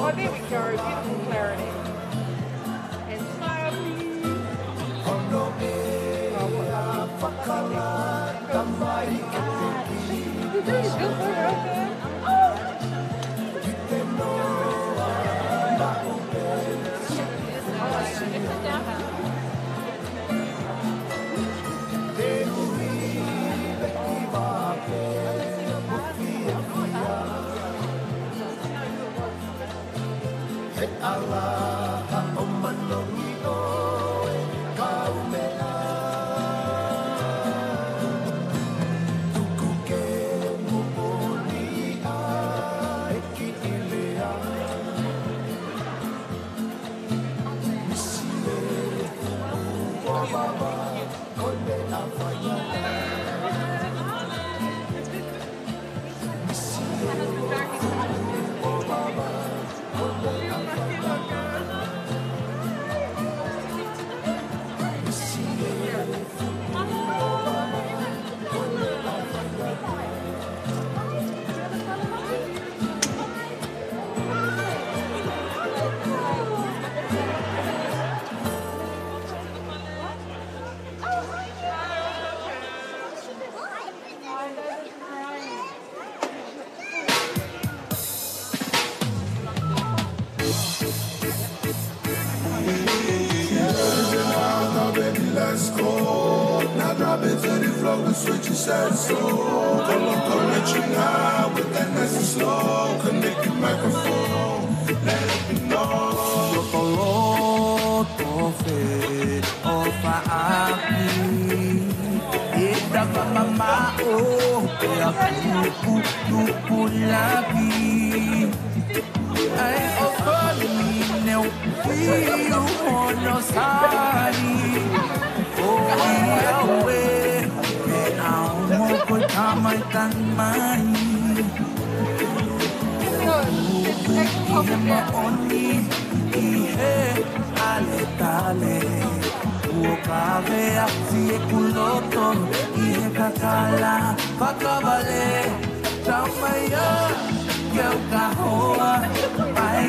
Oh, there we go. Beautiful clarity. And smile, please. Let's go. Now drop it to the floor and switch your set so. Go let you now with that nice and slow. Connect the microphone, let it be known. Yokoloto fe ofa api. Ita mama o ya kupu labi. I offer me no feel for no sorry. Oh, Yahweh, now more time I can mind. Ihe oni, ihe aletale. Ukavea si ekuloto, ihe kakala, pakavale, tamaya. Kau kahoa, ai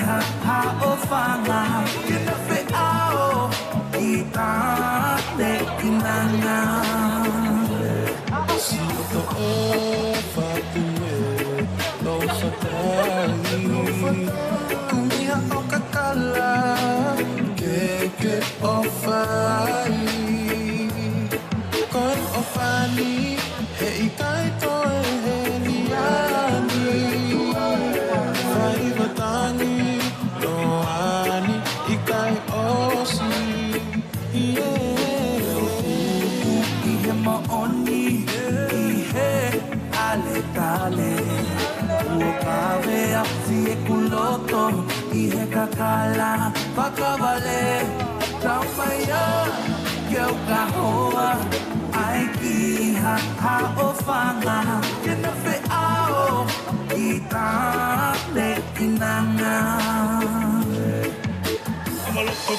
ha ofanga, kita feao, kita te kinanga. Sinto fatue, no fatali. Kumiha o kakala, keke ofali. Kon ofali, he ikai toe he liani. Fai batani, no ani, ikai osi. Ihe maoni, ihe aletale. Ukavea si ekuloto, ihe kakala, pakavale, tamaya, kau kahoa, ai ha ofanga, kena feao, kita le kinanga.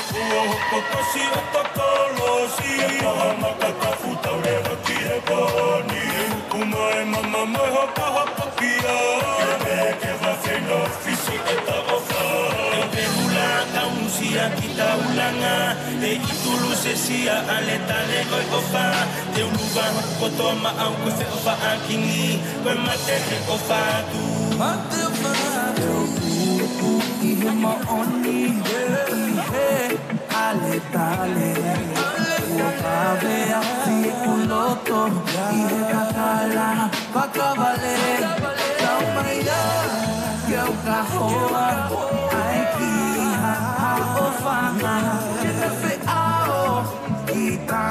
Kokosi o tokolosi Paha makaka futa rewa ki he poni Kuma e mama mai hoka hoka pia Ke ke whawhena fisi e ta ofa Te hula ka unsia ki ta ulanga Te itulu se sia ale tale koi ofa Te uluwa koto ma au kwe whe ofa a kingi Koe mate he ofa tu Mate ofa tu I he maoni I he ale tale Ukavea si kuloto I he kakala Kakavale Kaumaya Kiau kahoa Aiki ha ofanga Kefe ao Kita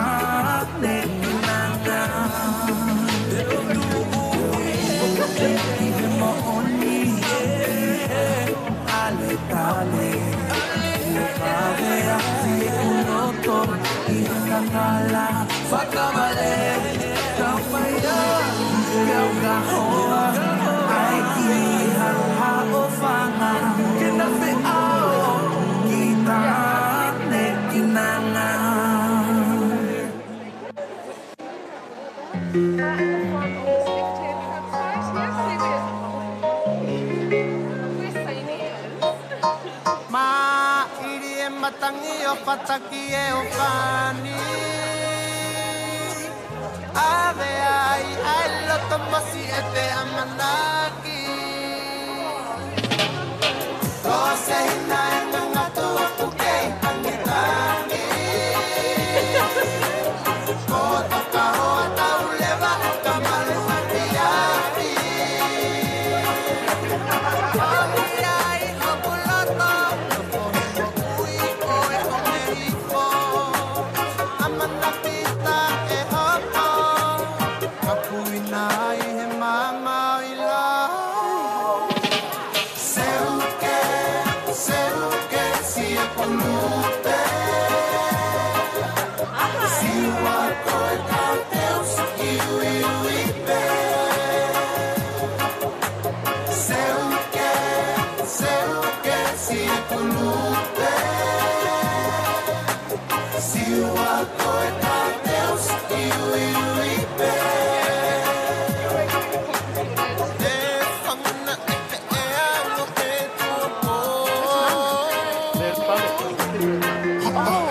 ne inanga I he maoni Ale tale Ukavea si kuloto I he kakala Kakavale Kaumaya Kiau kahoa Aiki ha ofanga Kefe ao Kita ne inanga Ma iri e matangi o pataki e o whani Ave ai loto masi e te amanaki Ko se hina e nganga tu o puke i pangitangi Ko toka hoa tau lewa o ka malu ati api Ami ai o puloto Amanakita e hopo Kapuina I he mama I la Seuke si e polute Si wako e ka Deus iu ipe Seuke si e polute Si wako e ka Deus iu ipe E whanguna e te e ango e tupo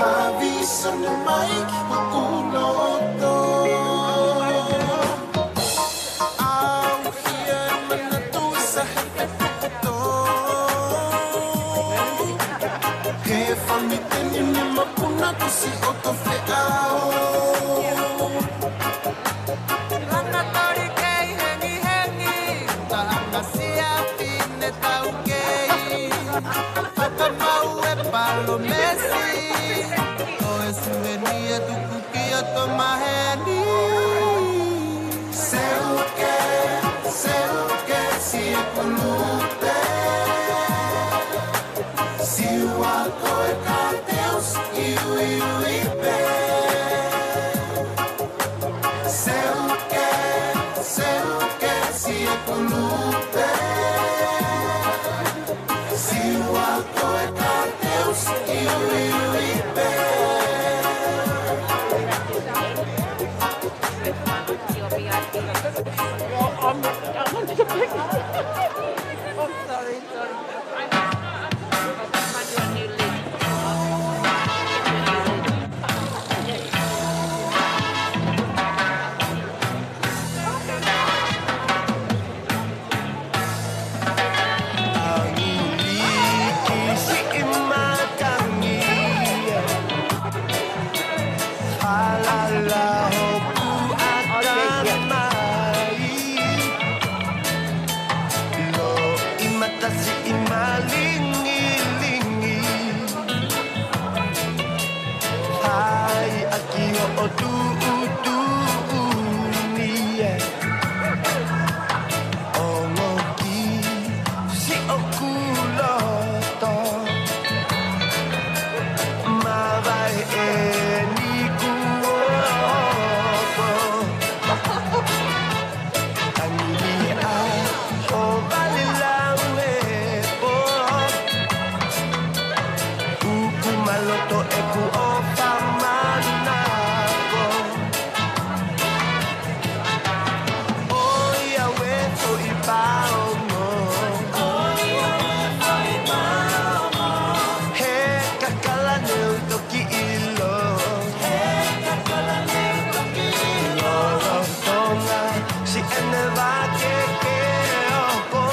Avisa na mai ki makuloto Au hia e mana tu sa he puto He whamiteni ni mapuna kusi o to wheao Langa tori kei hengi hengi Ta anga sia pine tau kei Whakamau e palo mesi O e suvenia tu kuki o to maheni Seuke si e polute Si wako e ka Deus iu ipe Seuke si e polute Si wako e ka Deus iu ipe to e ku o whamanako. O ia we fo I paongo. He kakala neu toki ilo. Loro tonga si ene va ke opo.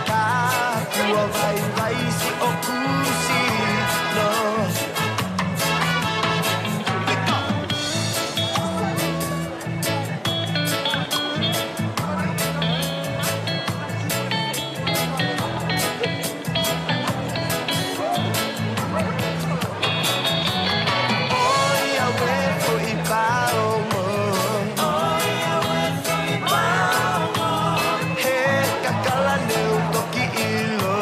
Ka kua vai si o kusi no. Oia we fo I paongo. He kakala neu toki ilo.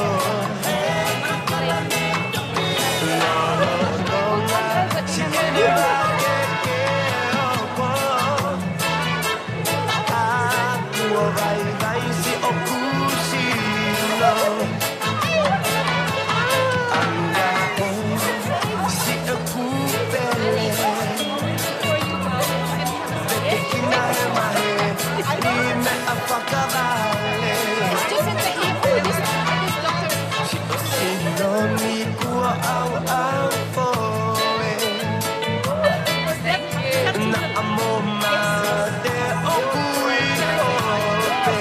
Loro tonga si ene va ke opo. Ka kua vai si o kusi no. Anga si o kupele. Kina he mahe ni me a whakawale. Sino ni kua au foe. Na amo ma te o kui ope.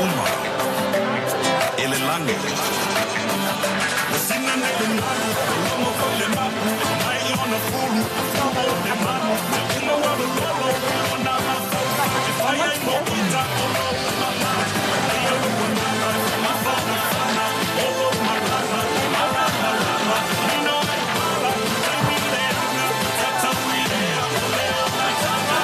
uma, ele lange. Wasina ne kunaru, lomo kole mapu, mai ona fulu, fomo de manu, uma walo lolo, ona mafoka, ifaya imo kuta, ono mama, ayo wanana, mafana fana, olo marana, marana lama, nino mala, taimi leana, tata wilea, leo matana.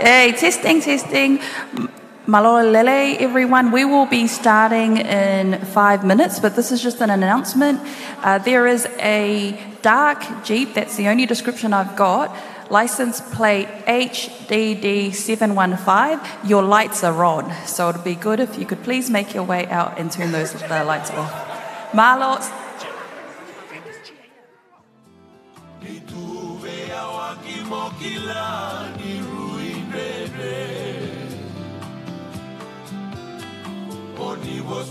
Hey, testing, testing. Malolele, everyone. We will be starting in 5 minutes, but this is just an announcement. There is a dark Jeep, that's the only description I've got, license plate HDD715. Your lights are on, so it'd be good if you could please make your way out and turn those lights off. Malo.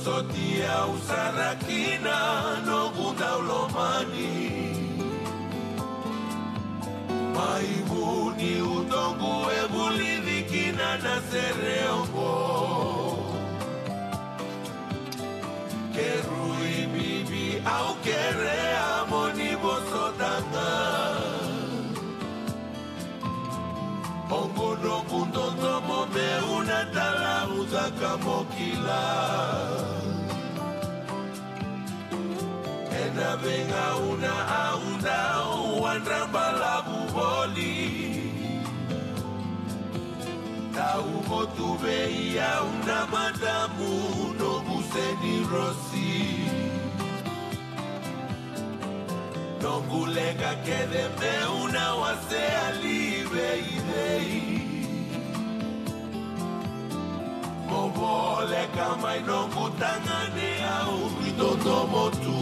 Sotia usarakina no gunda ulomani maibuni utongu ebulidhikina na sereongo kerui bibi au kerea moni bosodanga ongo no kundondo mome una tala uzaka mokila venga una aunda uanrambala buboli taumo tuveia una madamu no buseni rosi nongulega kedeme una wase alive idei mobole kama inongutangane au mitotomo tu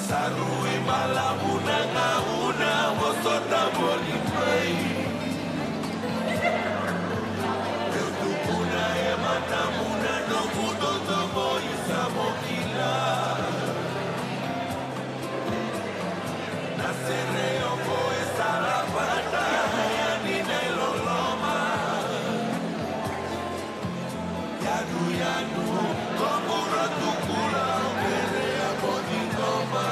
Sarui malamuna ngauna mosota molifei Eutukuna ematamuna no mudoto moisa mokila Nasereo koe sarapata yanina iloloma Yanu yanu komuro tukula Berea bodingoma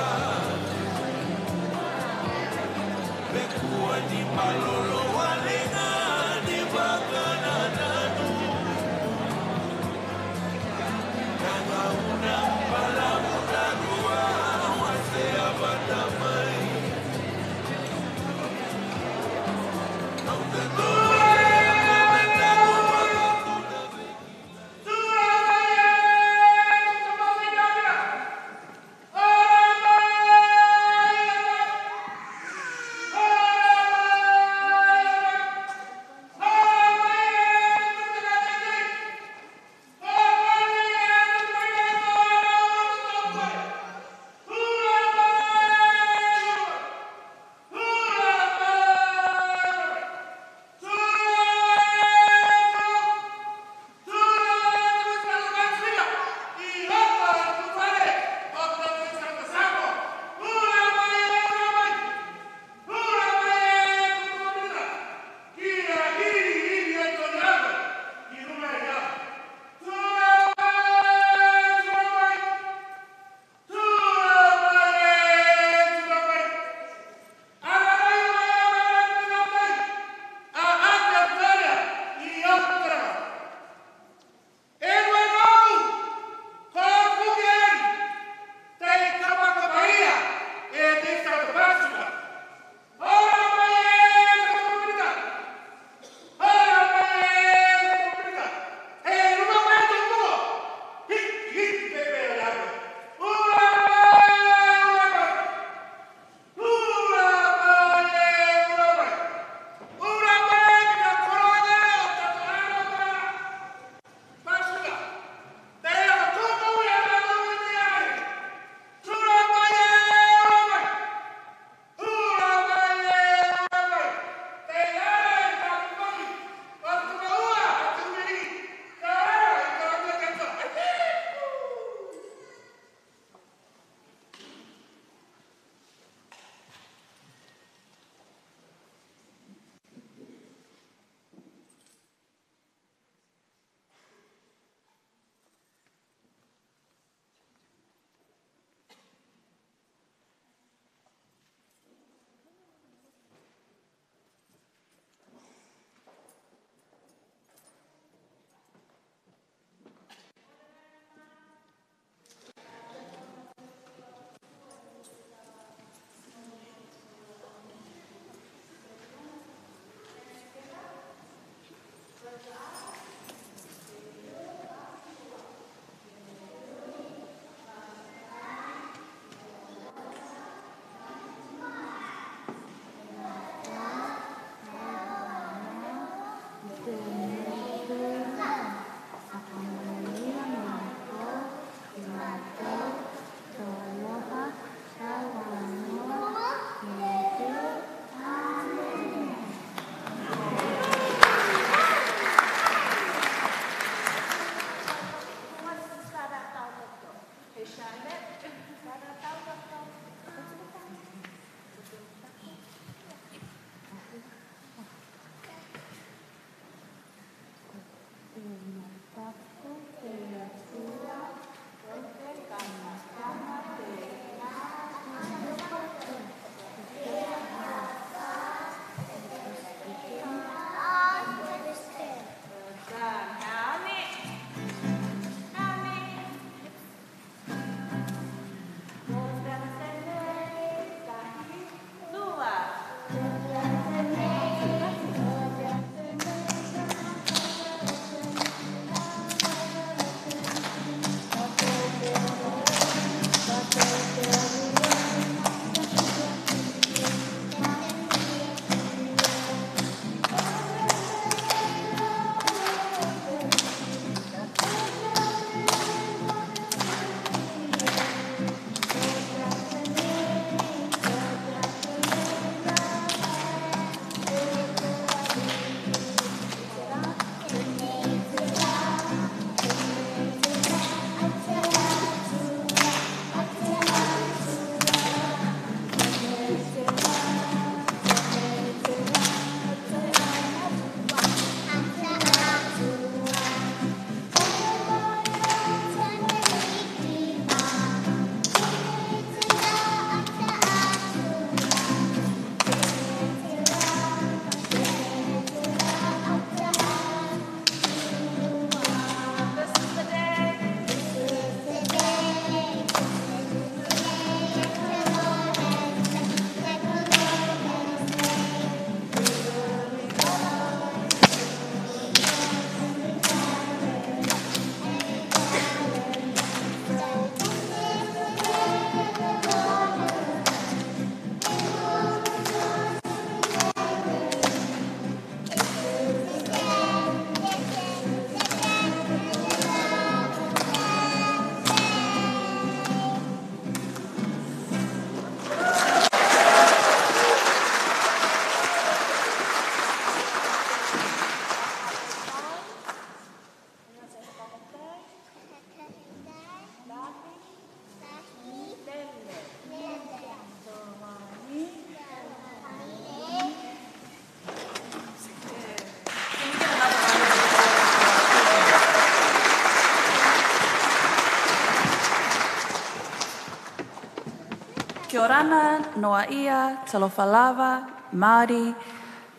Kia orana, noa ia, talofa lava, Māori,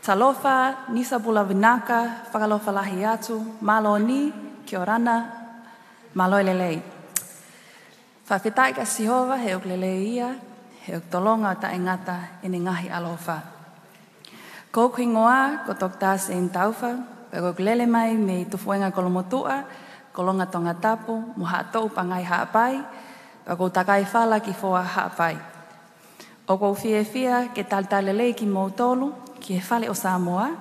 talofa, nisa bula vinaka, whakalofa lahi atu, malo ni, kia orana, malo lelei. Whawhetai ka Sihova, he ok lelei ia, he ok tolonga o ta ingata e ni ngahi alofa. Ko kui ngoa, ko tok tās e tauwha, pe ok lele mai me i tufuenga kolomotua, kolonga tonga tapu, mo haatou pangai haapai, pe ko takai whala ki foa haapai. O kou fia ke talelei ki Mautolu, ki he whale o Samoa.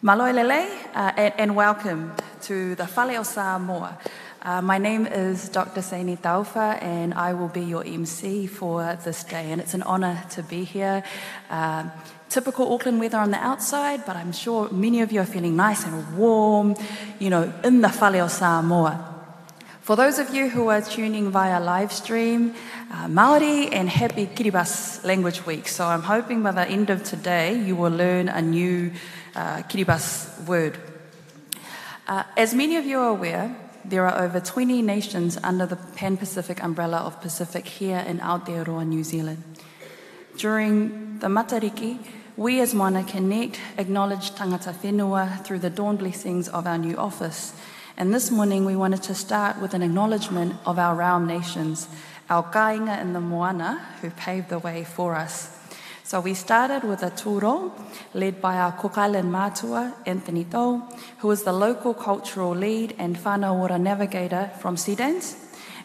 Malo lelei, and welcome to the Whale o Samoa. My name is Dr. Saini Taufa, and I will be your MC for this day, and it's an honour to be here. Typical Auckland weather on the outside, but I'm sure many of you are feeling nice and warm, you know, in the Whale o Samoa. For those of you who are tuning via live stream, Māori and happy Kiribati Language Week. So I'm hoping by the end of today you will learn a new Kiribati word. As many of you are aware, there are over 20 nations under the Pan-Pacific umbrella of Pacific here in Aotearoa, New Zealand. During the Matariki, we as Moana Connect acknowledge tangata whenua through the dawn blessings of our new office. And this morning we wanted to start with an acknowledgement of our realm nations, our kāinga in the Moana who paved the way for us. So we started with a tūro led by our Kokailan Mātua, Anthony Tau, who is the local cultural lead and whānau ora navigator from Sedans.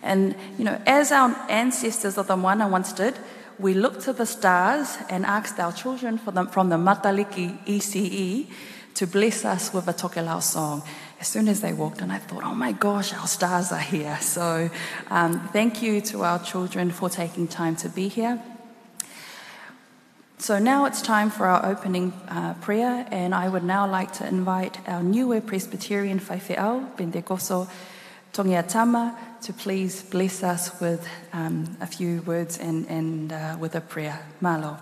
And, you know, as our ancestors of the Moana once did, we looked to the stars and asked our children from the Mataliki ECE to bless us with a tokelau song. As soon as they walked in, I thought, oh my gosh, our stars are here. So thank you to our children for taking time to be here. So now it's time for our opening prayer, and I would now like to invite our Niue Presbyterian Whaiwheau, Bendekoso Tongiatama, to please bless us with a few words and with a prayer. Malo.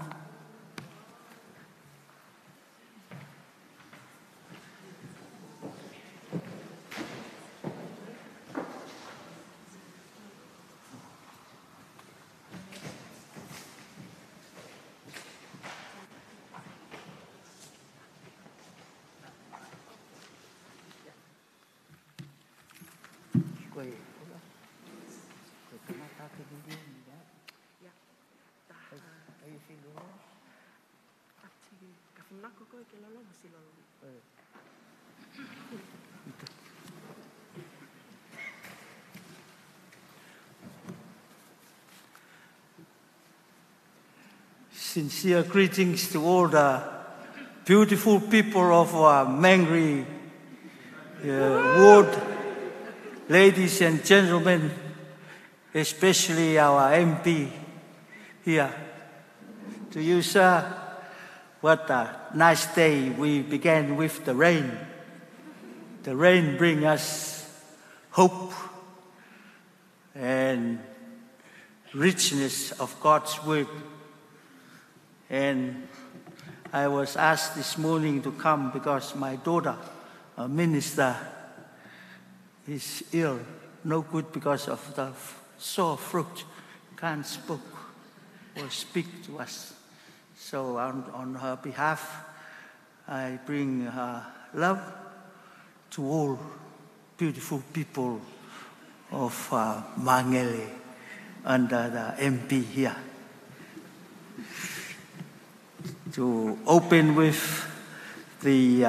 Sincere greetings to all the beautiful people of Mangere Ward, ladies and gentlemen, especially our MP here. To you, sir, what a nice day. We began with the rain. The rain brings us hope and richness of God's word. And I was asked this morning to come because my daughter, a minister, is ill, no good because of the sore throat, can't speak or speak to us. So on her behalf, I bring love to all beautiful people of Mangere under the MP here. To open with the,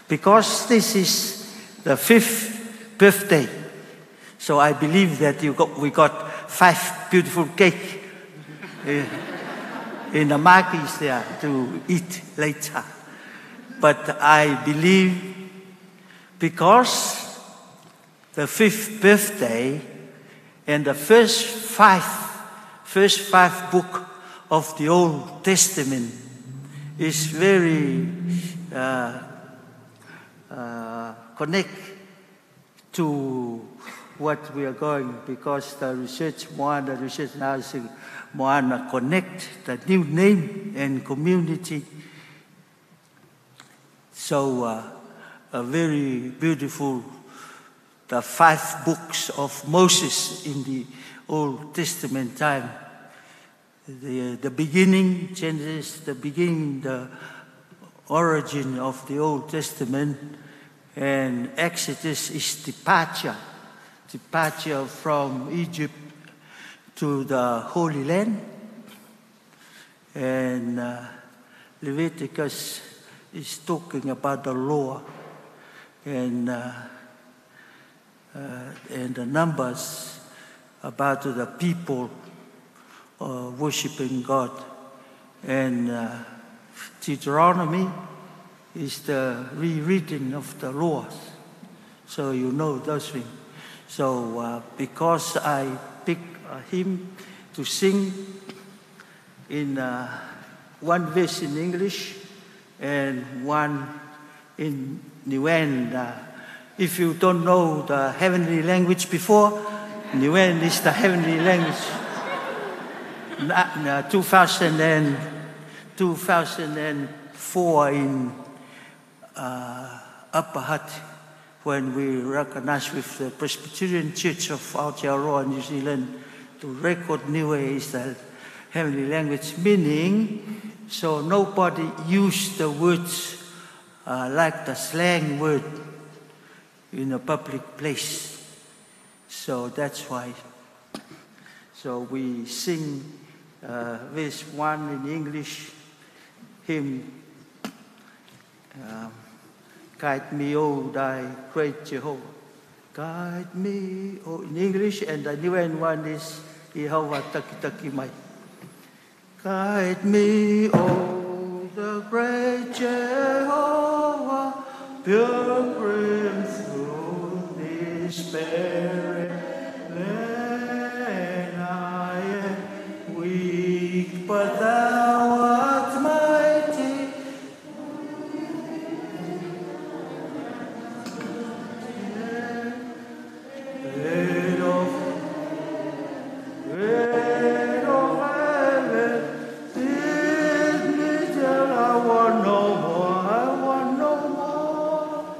because this is the 5th birthday, so I believe that we got 5 beautiful cake in the markets there to eat later. But I believe because the 5th birthday and the first five book of the Old Testament is very connect to what we are going, because the research, Moana research now is Moana Connect, the new name and community. So a very beautiful, the 5 books of Moses in the Old Testament time the beginning, Genesis, the beginning, the origin of the Old Testament, and Exodus is departure from Egypt to the Holy Land, and Leviticus is talking about the law, and the Numbers about the people worshiping God, and Deuteronomy is the rereading of the laws. So you know those things. So because I picked a hymn to sing in one verse in English and one in Niuen. If you don't know the heavenly language before, Niuen is the heavenly language. 2004 in Upper Hutt, when we recognized with the Presbyterian Church of Aotearoa, New Zealand, to record Niue is the heavenly language, meaning so nobody used the words like the slang word in a public place. So that's why. So we sing verse 1 in English, hymn, Guide me, O thy great Jehovah. Guide me, O, in English, and the new one is Jehovah Taki Taki Mai. Guide me, O the great Jehovah, pilgrim through this barren land. I am weak, but thou art mighty. Bread of heaven, feed me till I want no more. I want no more.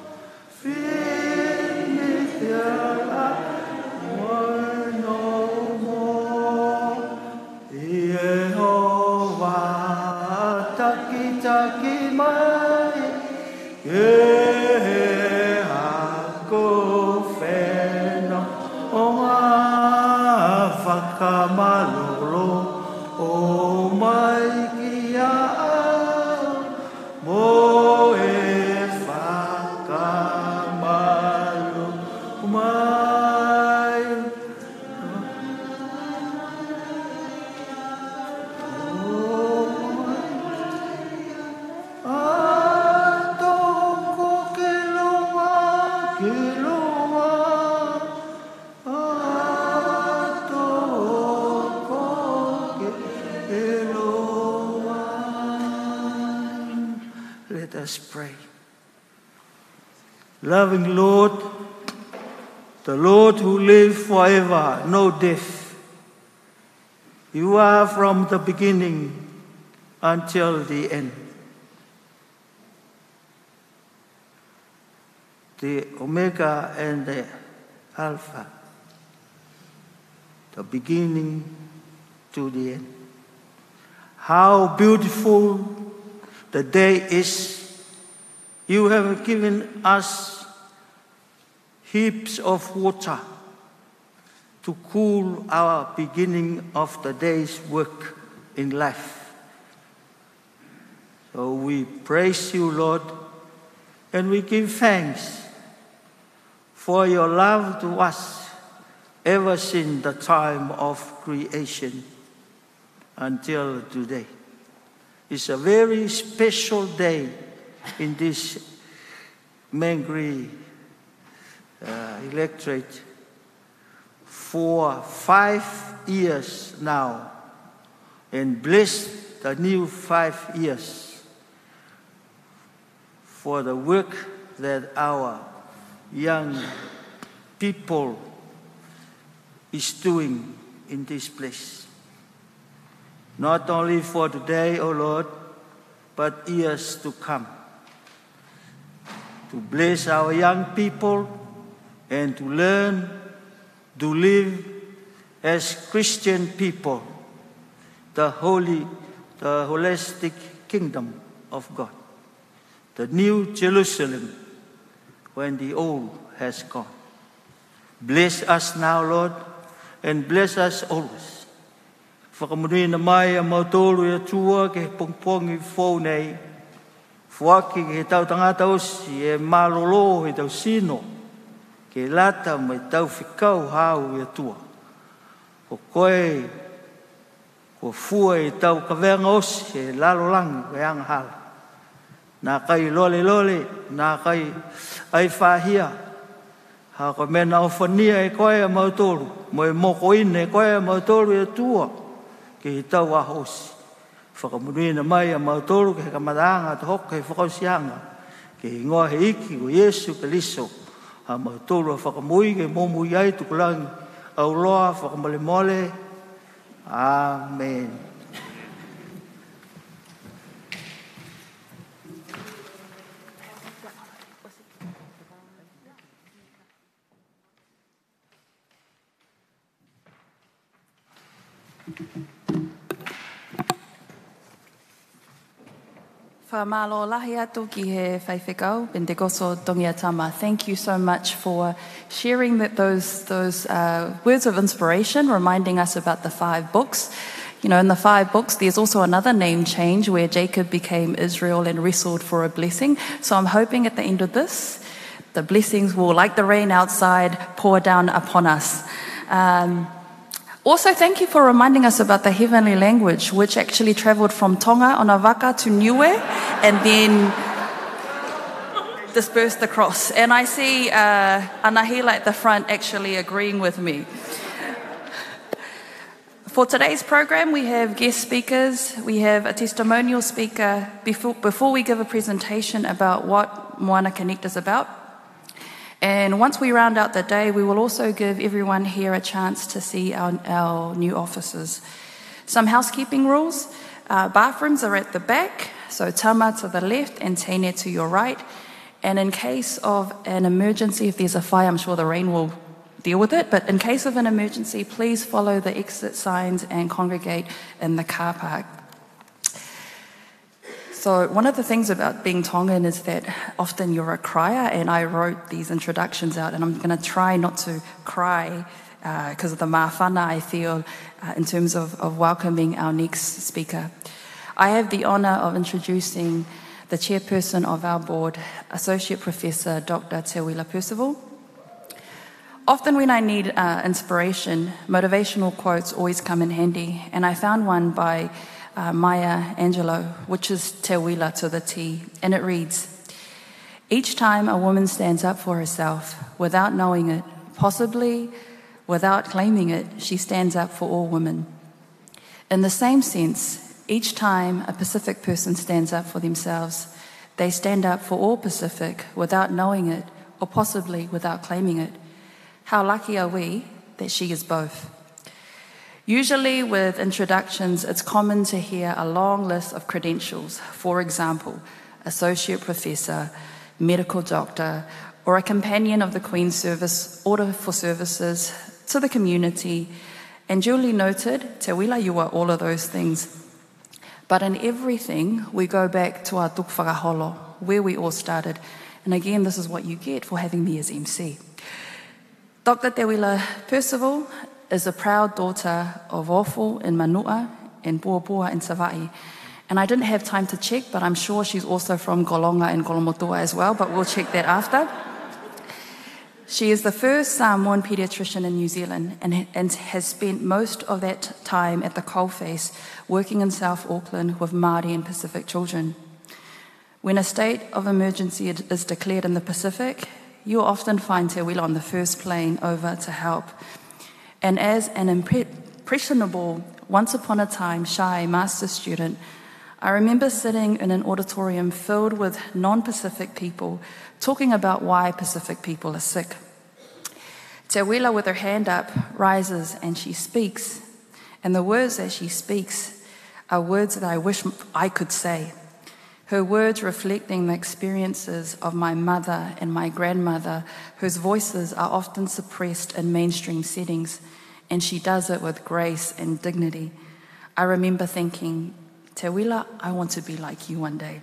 Feed me till I want no more. Jehovah, taki taki mai, ako feno o whakamalolo o mai kia mo e whakamalo mai. Atoko ke loa, ke loa. Atoko ke loa. Let us pray. Loving Lord, the Lord who lives forever, no death. You are from the beginning until the end. The Omega and the Alpha, the beginning to the end. How beautiful the day is. You have given us heaps of water to cool our beginning of the day's work in life. So we praise you, Lord, and we give thanks for your love to us ever since the time of creation until today. It's a very special day in this Mangere electorate. For 5 years now, and bless the new 5 years for the work that our young people is doing in this place. Not only for today, O Lord, but years to come. To bless our young people and to learn to live as Christian people the holistic kingdom of God, the new Jerusalem when the old has gone. Bless us now, Lord, and bless us always. Whakamuri na mai a mautoro e tua ke pongpongi fōu nei, fuaki ke tau tangata osi e malolo e tau sino, ke lata mai tau whikau hau e tua. Ko koe, ko fua e tau kawenga osi e lalo langi e anga hala. Nā kai lole lole, nā kai ai whahia, ha ko mena o whania e koe a mautoro, mo e moko ine e koe a mautoro e tua, ke he tau a hosi. Whakamuruina mai a mautoro ke he kamadanga te hoka he whakausianga, ke he ngoa he iki o Yesu Kaliso, ha mautoro a whakamui ke momu iai tukulangi, au loa whakamole mole. Amen. Whamalo lahi atu ki he whaiwhikau, Bendegoso Dongiatama. Thank you so much for sharing those words of inspiration, reminding us about the 5 books. You know, in the 5 books, there's also another name change where Jacob became Israel and wrestled for a blessing. So I'm hoping at the end of this, the blessings will, like the rain outside, pour down upon us. Also, thank you for reminding us about the heavenly language, which actually travelled from Tonga on a waka to Niue and then dispersed across. And I see Anahila at the front actually agreeing with me. For today's program, we have guest speakers. We have a testimonial speaker before we give a presentation about what Moana Connect is about. And once we round out the day, we will also give everyone here a chance to see our new officers. Some housekeeping rules. Bathrooms are at the back, so Tama to the left and Tene to your right. And in case of an emergency, if there's a fire, I'm sure the rain will deal with it, but in case of an emergency, please follow the exit signs and congregate in the car park. So one of the things about being Tongan is that often you're a crier, and I wrote these introductions out, and I'm going to try not to cry because of the mawhana I feel in terms of welcoming our next speaker. I have the honour of introducing the chairperson of our board, Associate Professor Dr. Te Wila Percival. Often when I need inspiration, motivational quotes always come in handy, and I found one by Maya Angelou, which is Te Wila to the T, and it reads, "Each time a woman stands up for herself, without knowing it, possibly without claiming it, she stands up for all women. In the same sense, each time a Pacific person stands up for themselves, they stand up for all Pacific without knowing it, or possibly without claiming it. How lucky are we that she is both?" Usually with introductions, it's common to hear a long list of credentials. For example, associate professor, medical doctor, or a companion of the Queen's Service, Order for Services to the community. And duly noted, Te Wila, you are all of those things. But in everything, we go back to our tuk whakaholo, where we all started. And again, this is what you get for having me as MC. Dr. Te Wila Percival is a proud daughter of Ofo in Manua and Puapua in Savaii. And I didn't have time to check, but I'm sure she's also from Golonga and Golomotua as well, but we'll check that after. She is the first Samoan paediatrician in New Zealand and has spent most of that time at the coalface working in South Auckland with Māori and Pacific children. When a state of emergency is declared in the Pacific, you'll often find Te Wila on the first plane over to help. And as an impressionable, once upon a time shy master's student, I remember sitting in an auditorium filled with non-Pacific people talking about why Pacific people are sick. Te Wila, with her hand up, rises and she speaks. And the words that she speaks are words that I wish I could say. Her words reflecting the experiences of my mother and my grandmother, whose voices are often suppressed in mainstream settings, and she does it with grace and dignity. I remember thinking, Te Wila, I want to be like you one day.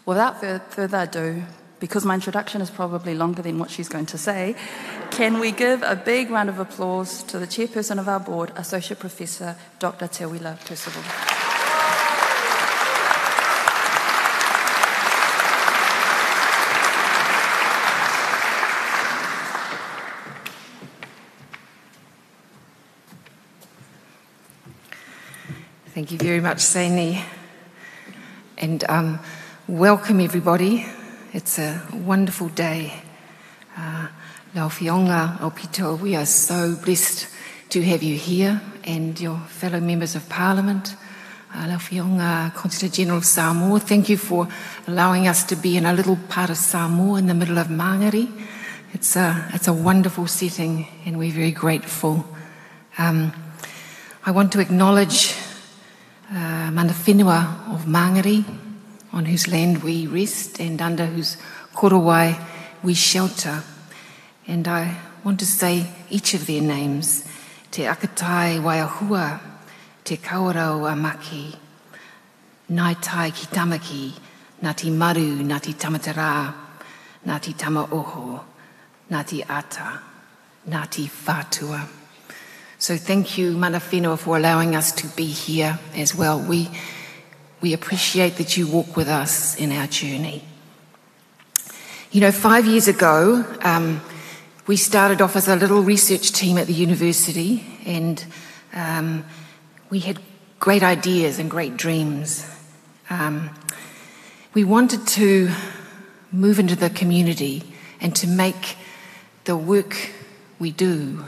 Without further ado, because my introduction is probably longer than what she's going to say, can we give a big round of applause to the chairperson of our board, Associate Professor Dr. Te Wila Percival. Thank you very much, Saini. And welcome, everybody. It's a wonderful day. Lau Whionga o Pito, we are so blessed to have you here and your fellow members of Parliament. Lau Whionga, Consul General Samoa, thank you for allowing us to be in a little part of Samoa in the middle of Māngari. It's a wonderful setting and we're very grateful. I want to acknowledge mana whenua of Māngari, on whose land we rest and under whose korowai we shelter. And I want to say each of their names: Te Akatai Waiahua, Te Kaurau Amaki, Nai Tai ki Tamaki, Ngāti Maru, Ngāti Tamatara, Ngāti Tamaoho, Ngāti Ata, Ngāti Whātua. So thank you, mana whenua, for allowing us to be here as well. We appreciate that you walk with us in our journey. You know, 5 years ago, we started off as a little research team at the university, and we had great ideas and great dreams. We wanted to move into the community and to make the work we do,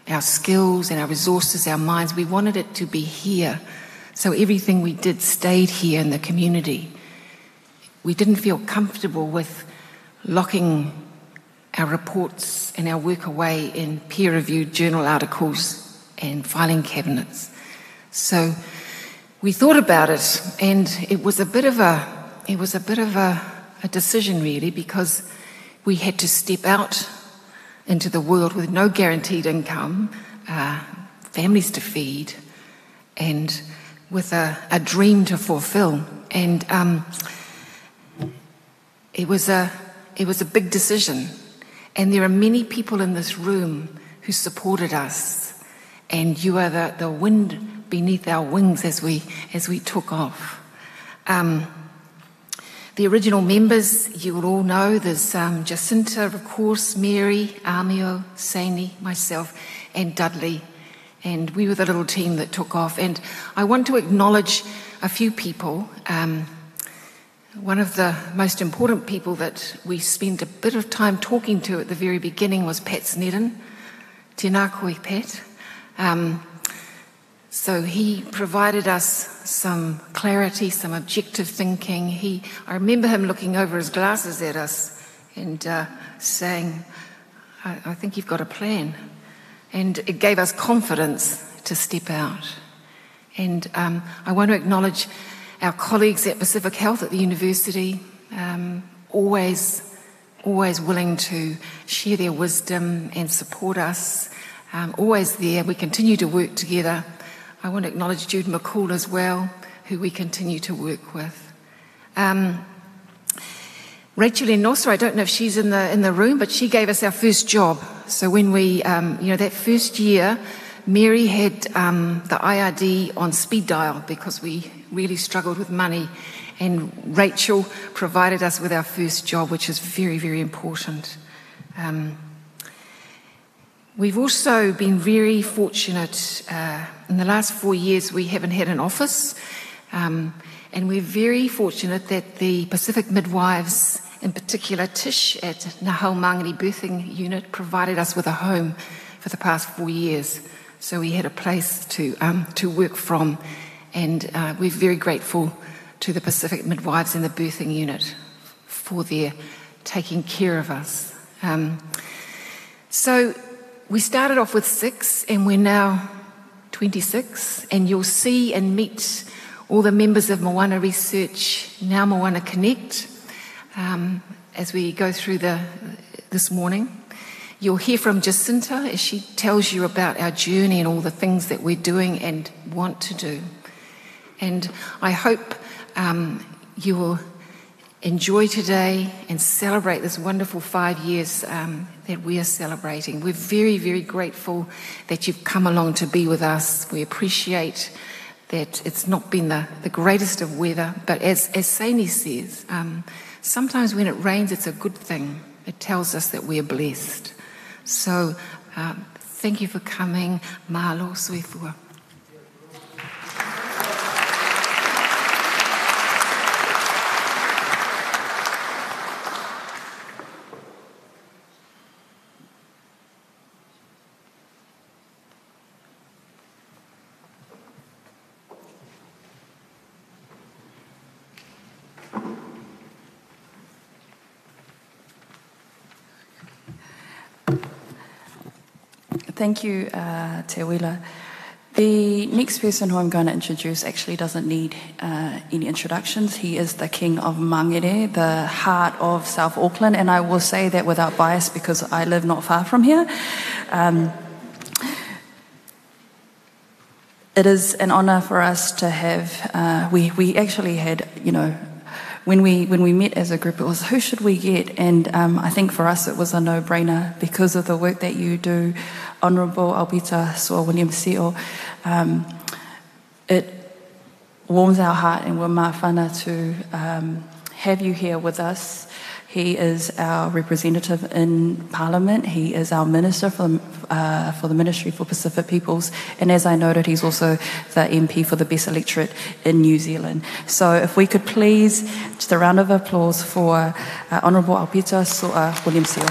our skills and our resources, our minds, we wanted it to be here. So everything we did stayed here in the community. We didn't feel comfortable with locking our reports and our work away in peer-reviewed journal articles and filing cabinets. So we thought about it, and it was a bit of a decision, really, because we had to step out into the world with no guaranteed income, families to feed, and with a dream to fulfill. And it was a big decision. And there are many people in this room who supported us. And you are the wind beneath our wings as we took off. The original members, you will all know, there's Jacinta, of course, Mary, Amio, Saini, myself, and Dudley. And we were the little team that took off. And I want to acknowledge a few people. One of the most important people that we spent a bit of time talking to at the very beginning was Pat Snedden. Tēnā koe, Pat. So he provided us some clarity, some objective thinking. I remember him looking over his glasses at us and saying, I think you've got a plan. And it gave us confidence to step out. And I want to acknowledge our colleagues at Pacific Health at the university, always willing to share their wisdom and support us, always there. We continue to work together. I want to acknowledge Jude McCall as well, who we continue to work with. Rachel Enosa, I don't know if she's in the room, but she gave us our first job. So when we, that first year, Mary had the IRD on speed dial because we really struggled with money, and Rachel provided us with our first job, which is very, very important. We've also been very fortunate. In the last 4 years, we haven't had an office, and we're very fortunate that the Pacific Midwives, in particular Tish at Ngahau Māngari Birthing Unit, provided us with a home for the past 4 years. So we had a place to work from, and we're very grateful to the Pacific Midwives and the Birthing Unit for their taking care of us. So we started off with 6, and we're now 26, and you'll see and meet all the members of Moana Research, now Moana Connect, as we go through this morning. You'll hear from Jacinta as she tells you about our journey and all the things that we're doing and want to do. And I hope you will enjoy today and celebrate this wonderful 5 years that we are celebrating. We're very, very grateful that you've come along to be with us. We appreciate that it's not been the greatest of weather, but as Saini says, sometimes when it rains, it's a good thing. It tells us that we are blessed. So thank you for coming. Mahalo soifua. Thank you, Te Wila. The next person who I'm going to introduce actually doesn't need any introductions. He is the King of Mangere, the heart of South Auckland, and I will say that without bias because I live not far from here. It is an honour for us to have, we actually had, when we met as a group, it was who should we get? And I think for us it was a no-brainer because of the work that you do, Honourable Albita Soa William Seo. It warms our heart and we're mawhana to have you here with us. He is our representative in Parliament. He is our minister for the Ministry for Pacific Peoples. And as I noted, he's also the MP for the Best Electorate in New Zealand. So if we could please, just a round of applause for Honourable Albita Soa William Seo.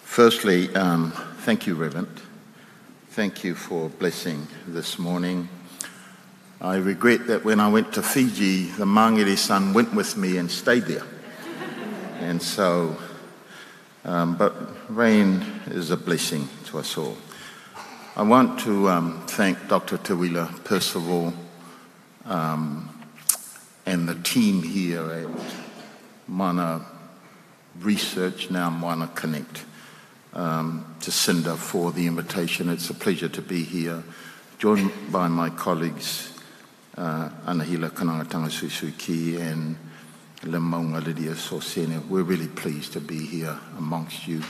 Firstly, thank you, Reverend. Thank you for blessing this morning. I regret that when I went to Fiji, the Mangere sun went with me and stayed there. And so, but rain is a blessing to us all. I want to thank Dr. Te Wila Percival and the team here at Moana Research, now Moana Connect. Jacinta for the invitation. It's a pleasure to be here, joined by my colleagues Anahila Kanangatanga Suisuki and Lemaunga Lydia Sosene. We're really pleased to be here amongst you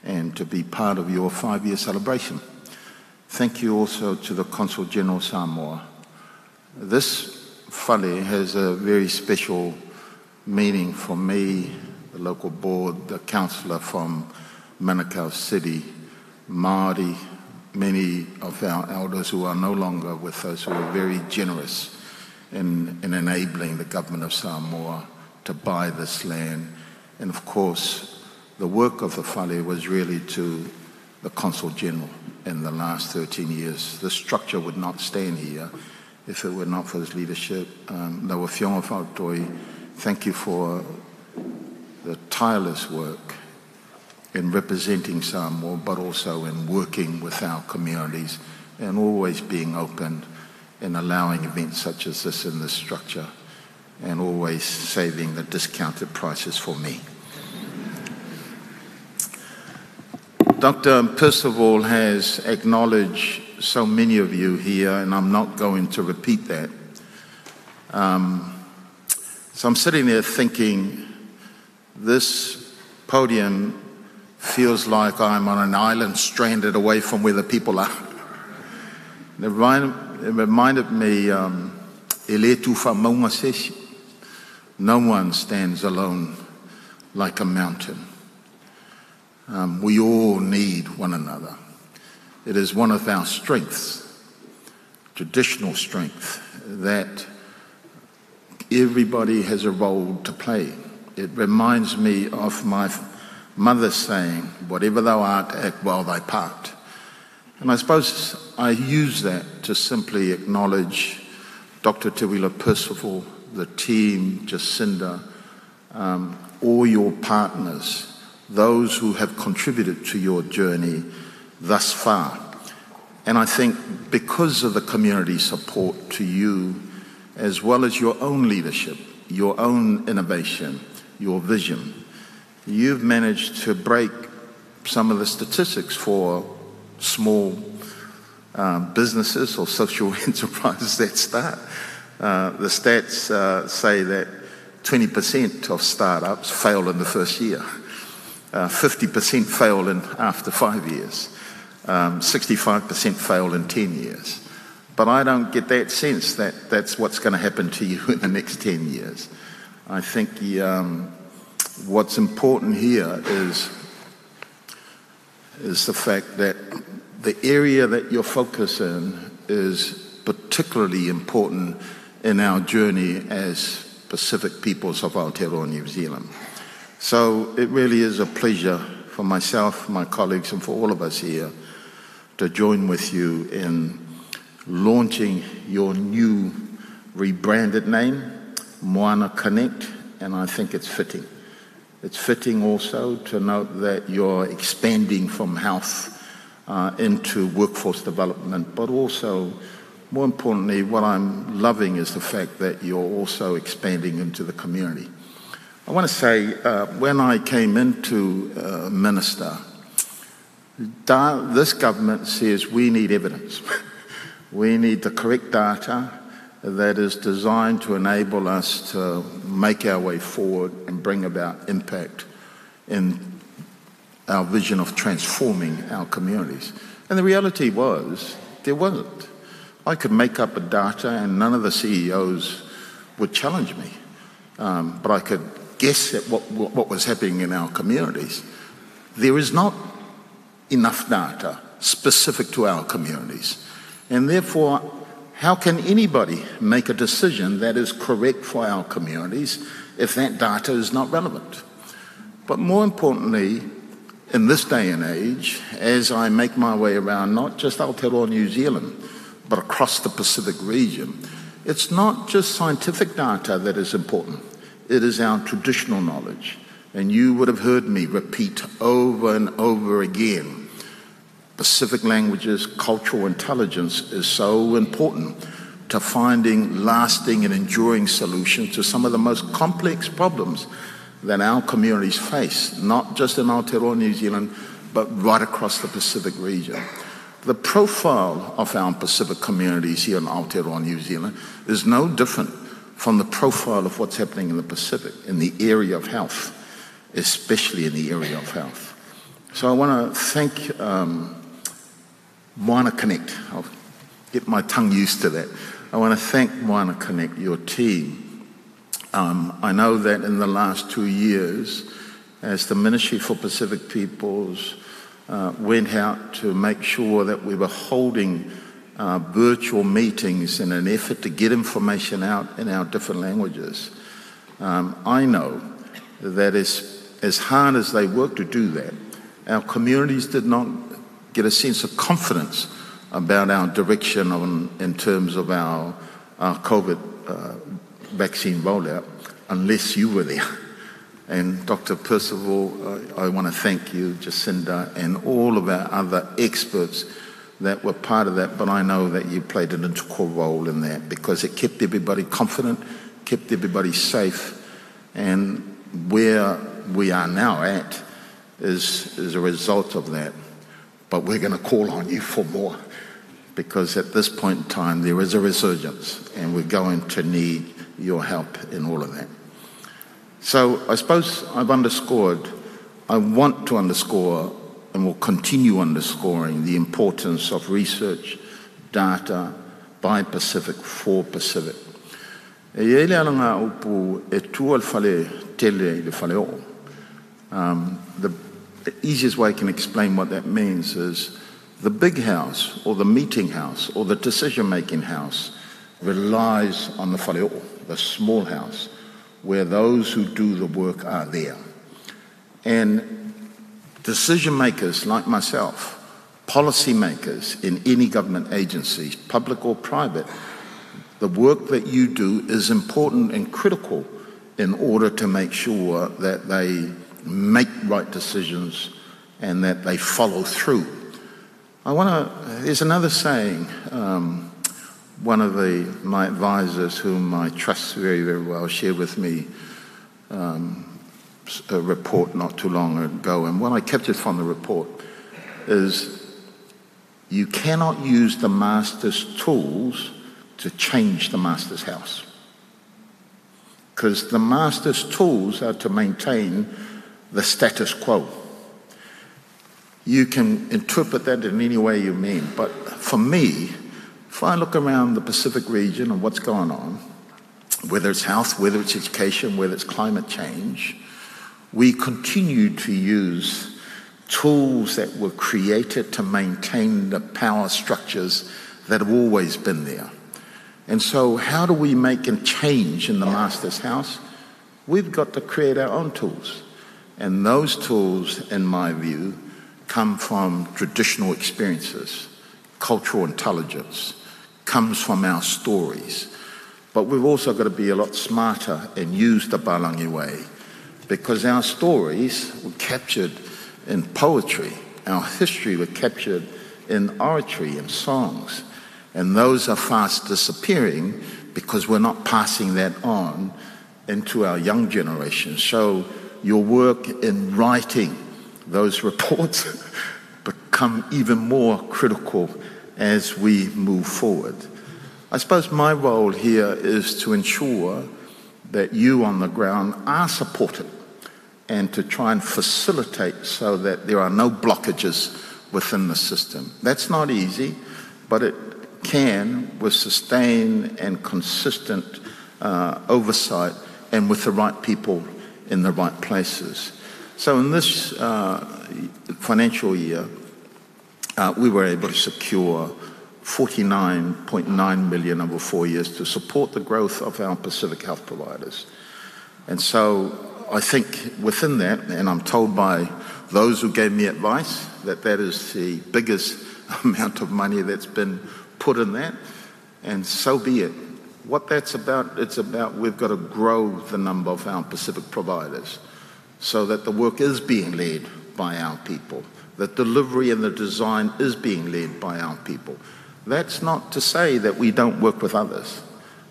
and to be part of your 5-year celebration. Thank you also to the Consul General Samoa. This whale has a very special meaning for me, the local board, the councillor from Manukau City, Māori, many of our elders who are no longer with us, who are very generous in enabling the government of Samoa to buy this land. And of course, the work of the whale was really to the Consul General in the last 13 years. The structure would not stand here if it were not for his leadership. Lawa Fionga Fautoi, thank you for the tireless work in representing Samoa, but also in working with our communities and always being open and allowing events such as this in this structure and always saving the discounted prices for me. Dr. Percival has acknowledged so many of you here, and I'm not going to repeat that. So I'm sitting there thinking, this podium feels like I'm on an island stranded away from where the people are. It reminded me, no one stands alone like a mountain. We all need one another. It is one of our strengths, traditional strength, that everybody has a role to play. It reminds me of my mother saying, whatever thou art, act while thy part. And I suppose I use that to simply acknowledge Dr. Te Wila Percival, the team, Jacinta, all your partners those who have contributed to your journey thus far. And I think because of the community support to you, as well as your own leadership, your own innovation, your vision, you've managed to break some of the statistics for small businesses or social enterprises that start. The stats say that 20% of startups fail in the first year. 50% fail after 5 years. 65% fail in 10 years. But I don't get that sense that that's what's going to happen to you in the next 10 years. I think what's important here is the fact that the area that you're focused in is particularly important in our journey as Pacific peoples of Aotearoa, New Zealand. So it really is a pleasure for myself, my colleagues, and for all of us here to join with you in launching your new rebranded name, Moana Connect, and I think it's fitting. It's fitting also to note that you're expanding from health into workforce development, but also, more importantly, what I'm loving is the fact that you're also expanding into the community. I want to say, when I came into minister, this government says we need evidence. We need the correct data that is designed to enable us to make our way forward and bring about impact in our vision of transforming our communities. And the reality was, there wasn't. I could make up a data and none of the CEOs would challenge me. But I could guess at what was happening in our communities. There is not enough data specific to our communities. And therefore, how can anybody make a decision that is correct for our communities if that data is not relevant? But more importantly, in this day and age, as I make my way around not just Aotearoa, New Zealand, but across the Pacific region, it's not just scientific data that is important. It is our traditional knowledge. And you would have heard me repeat over and over again, Pacific languages, cultural intelligence is so important to finding lasting and enduring solutions to some of the most complex problems that our communities face, not just in Aotearoa, New Zealand, but right across the Pacific region. The profile of our Pacific communities here in Aotearoa, New Zealand is no different from the profile of what's happening in the Pacific, in the area of health, especially in the area of health. So I want to thank Moana Connect. I'll get my tongue used to that. I want to thank Moana Connect, your team. I know that in the last 2 years, as the Ministry for Pacific Peoples went out to make sure that we were holding virtual meetings in an effort to get information out in our different languages. I know that as hard as they worked to do that, our communities did not get a sense of confidence about our direction in terms of our COVID vaccine rollout unless you were there. And Dr. Percival, I want to thank you, Jacinda, and all of our other experts that were part of that, but I know that you played an integral role in that because it kept everybody confident, kept everybody safe, and where we are now at is a result of that. But we're going to call on you for more because at this point in time there is a resurgence and we're going to need your help in all of that. So I suppose I want to underscore and will continue underscoring the importance of research, data, by Pacific, for Pacific. The easiest way I can explain what that means is the big house or the meeting house or the decision-making house relies on the whale'o, the small house, where those who do the work are there. And decision makers like myself, policy makers in any government agency, public or private, the work that you do is important and critical in order to make sure that they make right decisions, and that they follow through. There's another saying, one of my advisors, whom I trust very, very well, shared with me a report not too long ago, and what I captured from the report is you cannot use the master's tools to change the master's house. Because the master's tools are to maintain the status quo. You can interpret that in any way you mean, but for me, if I look around the Pacific region and what's going on, whether it's health, whether it's education, whether it's climate change, we continue to use tools that were created to maintain the power structures that have always been there. And so how do we make a change in the master's house? We've got to create our own tools. And those tools, in my view, come from traditional experiences. Cultural intelligence comes from our stories. But we've also got to be a lot smarter and use the Balangi way, because our stories were captured in poetry. Our history were captured in oratory and songs. And those are fast disappearing because we're not passing that on into our young generation. So your work in writing those reports become even more critical as we move forward. I suppose my role here is to ensure that you on the ground are supported and to try and facilitate so that there are no blockages within the system. That's not easy, but it can, with sustained and consistent oversight and with the right people in the right places. So in this financial year, we were able to secure $49.9 million over 4 years to support the growth of our Pacific health providers. And so I think within that, and I'm told by those who gave me advice that that is the biggest amount of money that's been put in that, and so be it. What that's about, it's about we've got to grow the number of our Pacific providers so that the work is being led by our people, the delivery and the design is being led by our people. That's not to say that we don't work with others.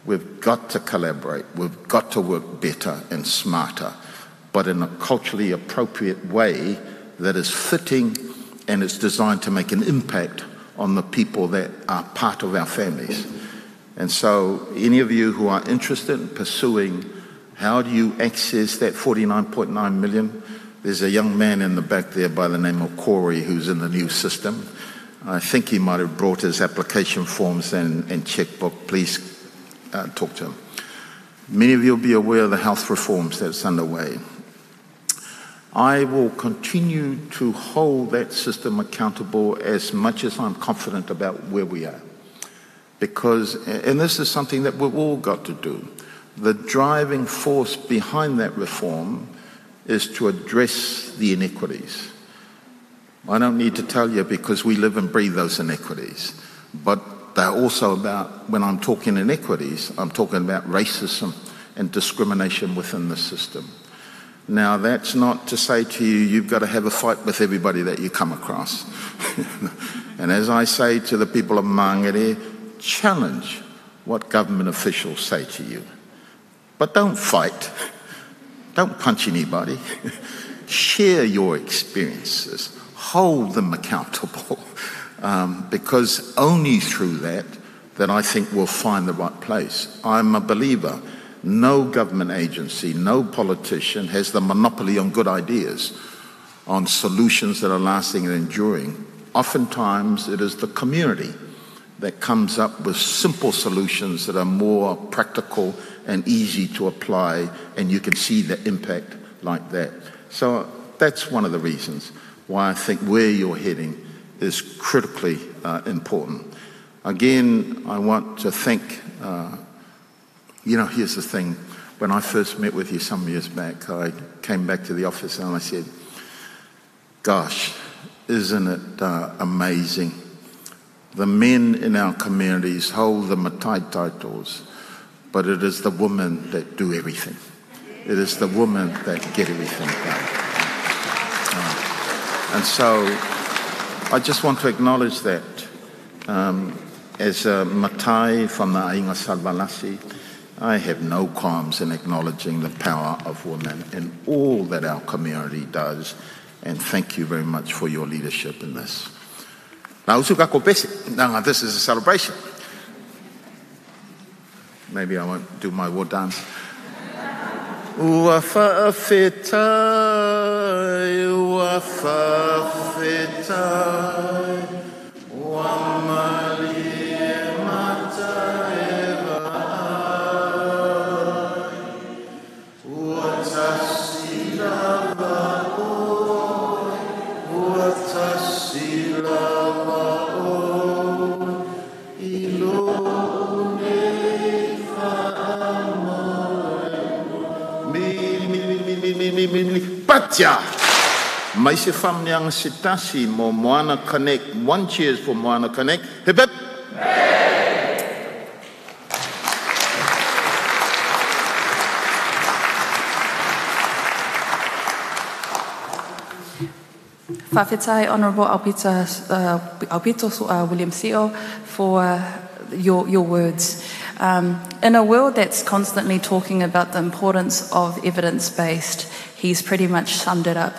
We've got to collaborate. We've got to work better and smarter, but in a culturally appropriate way that is fitting and is designed to make an impact on the people that are part of our families. And so any of you who are interested in pursuing how do you access that $49.9 million, there's a young man in the back there by the name of Corey who's in the new system. I think he might have brought his application forms and checkbook. Please talk to him. Many of you will be aware of the health reforms that's underway. I will continue to hold that system accountable as much as I'm confident about where we are. Because, and this is something that we've all got to do, the driving force behind that reform is to address the inequities. I don't need to tell you because we live and breathe those inequities. But they're also about, when I'm talking inequities, I'm talking about racism and discrimination within the system. Now, that's not to say to you, you've got to have a fight with everybody that you come across. And as I say to the people of Māngere, challenge what government officials say to you. But don't fight. Don't punch anybody. Share your experiences. Hold them accountable. Because only through that I think we'll find the right place. I'm a believer. No government agency, no politician has the monopoly on good ideas, on solutions that are lasting and enduring. Oftentimes, it is the community that comes up with simple solutions that are more practical and easy to apply, and you can see the impact like that. So that's one of the reasons why I think where you're heading is critically important. Again, I want to thank, here's the thing. When I first met with you some years back, I came back to the office and I said, gosh, isn't it amazing? The men in our communities hold the matai titles, but it is the women that do everything. It is the women that get everything done. And so I just want to acknowledge that. As a Matai from the Ainga Salvalasi, I have no qualms in acknowledging the power of women in all that our community does, and thank you very much for your leadership in this. Now, this is a celebration. Maybe I won't do my war dance. Ua whaawhetai, ua whaawhetai, ua mali e mata e vai, ua tasi lava oi, ua tasi lava oi, I lo nei whaamoe. Mi, patia! Mai se whamneanga se tasi mo Moana Connect. One cheers for Moana Connect. Hip hip! Whawhetai, Honourable Alpito William Seo, for your words. In a world that's constantly talking about the importance of evidence-based, he's pretty much summed it up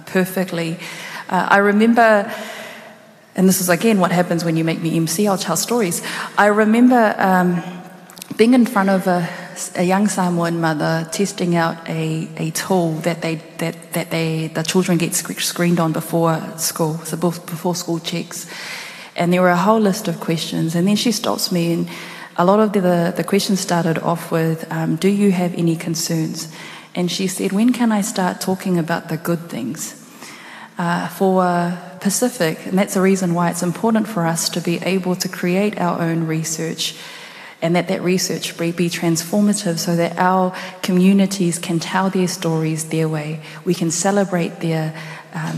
perfectly. I remember, and this is again what happens when you make me MC, I'll tell stories. I remember being in front of a young Samoan mother testing out a tool that the children get screened on before school, so before school checks. And there were a whole list of questions, and then she stops me, and a lot of the questions started off with, do you have any concerns? And she said, when can I start talking about the good things? For Pacific, and that's the reason why it's important for us to be able to create our own research, and that research be transformative so that our communities can tell their stories their way. We can celebrate their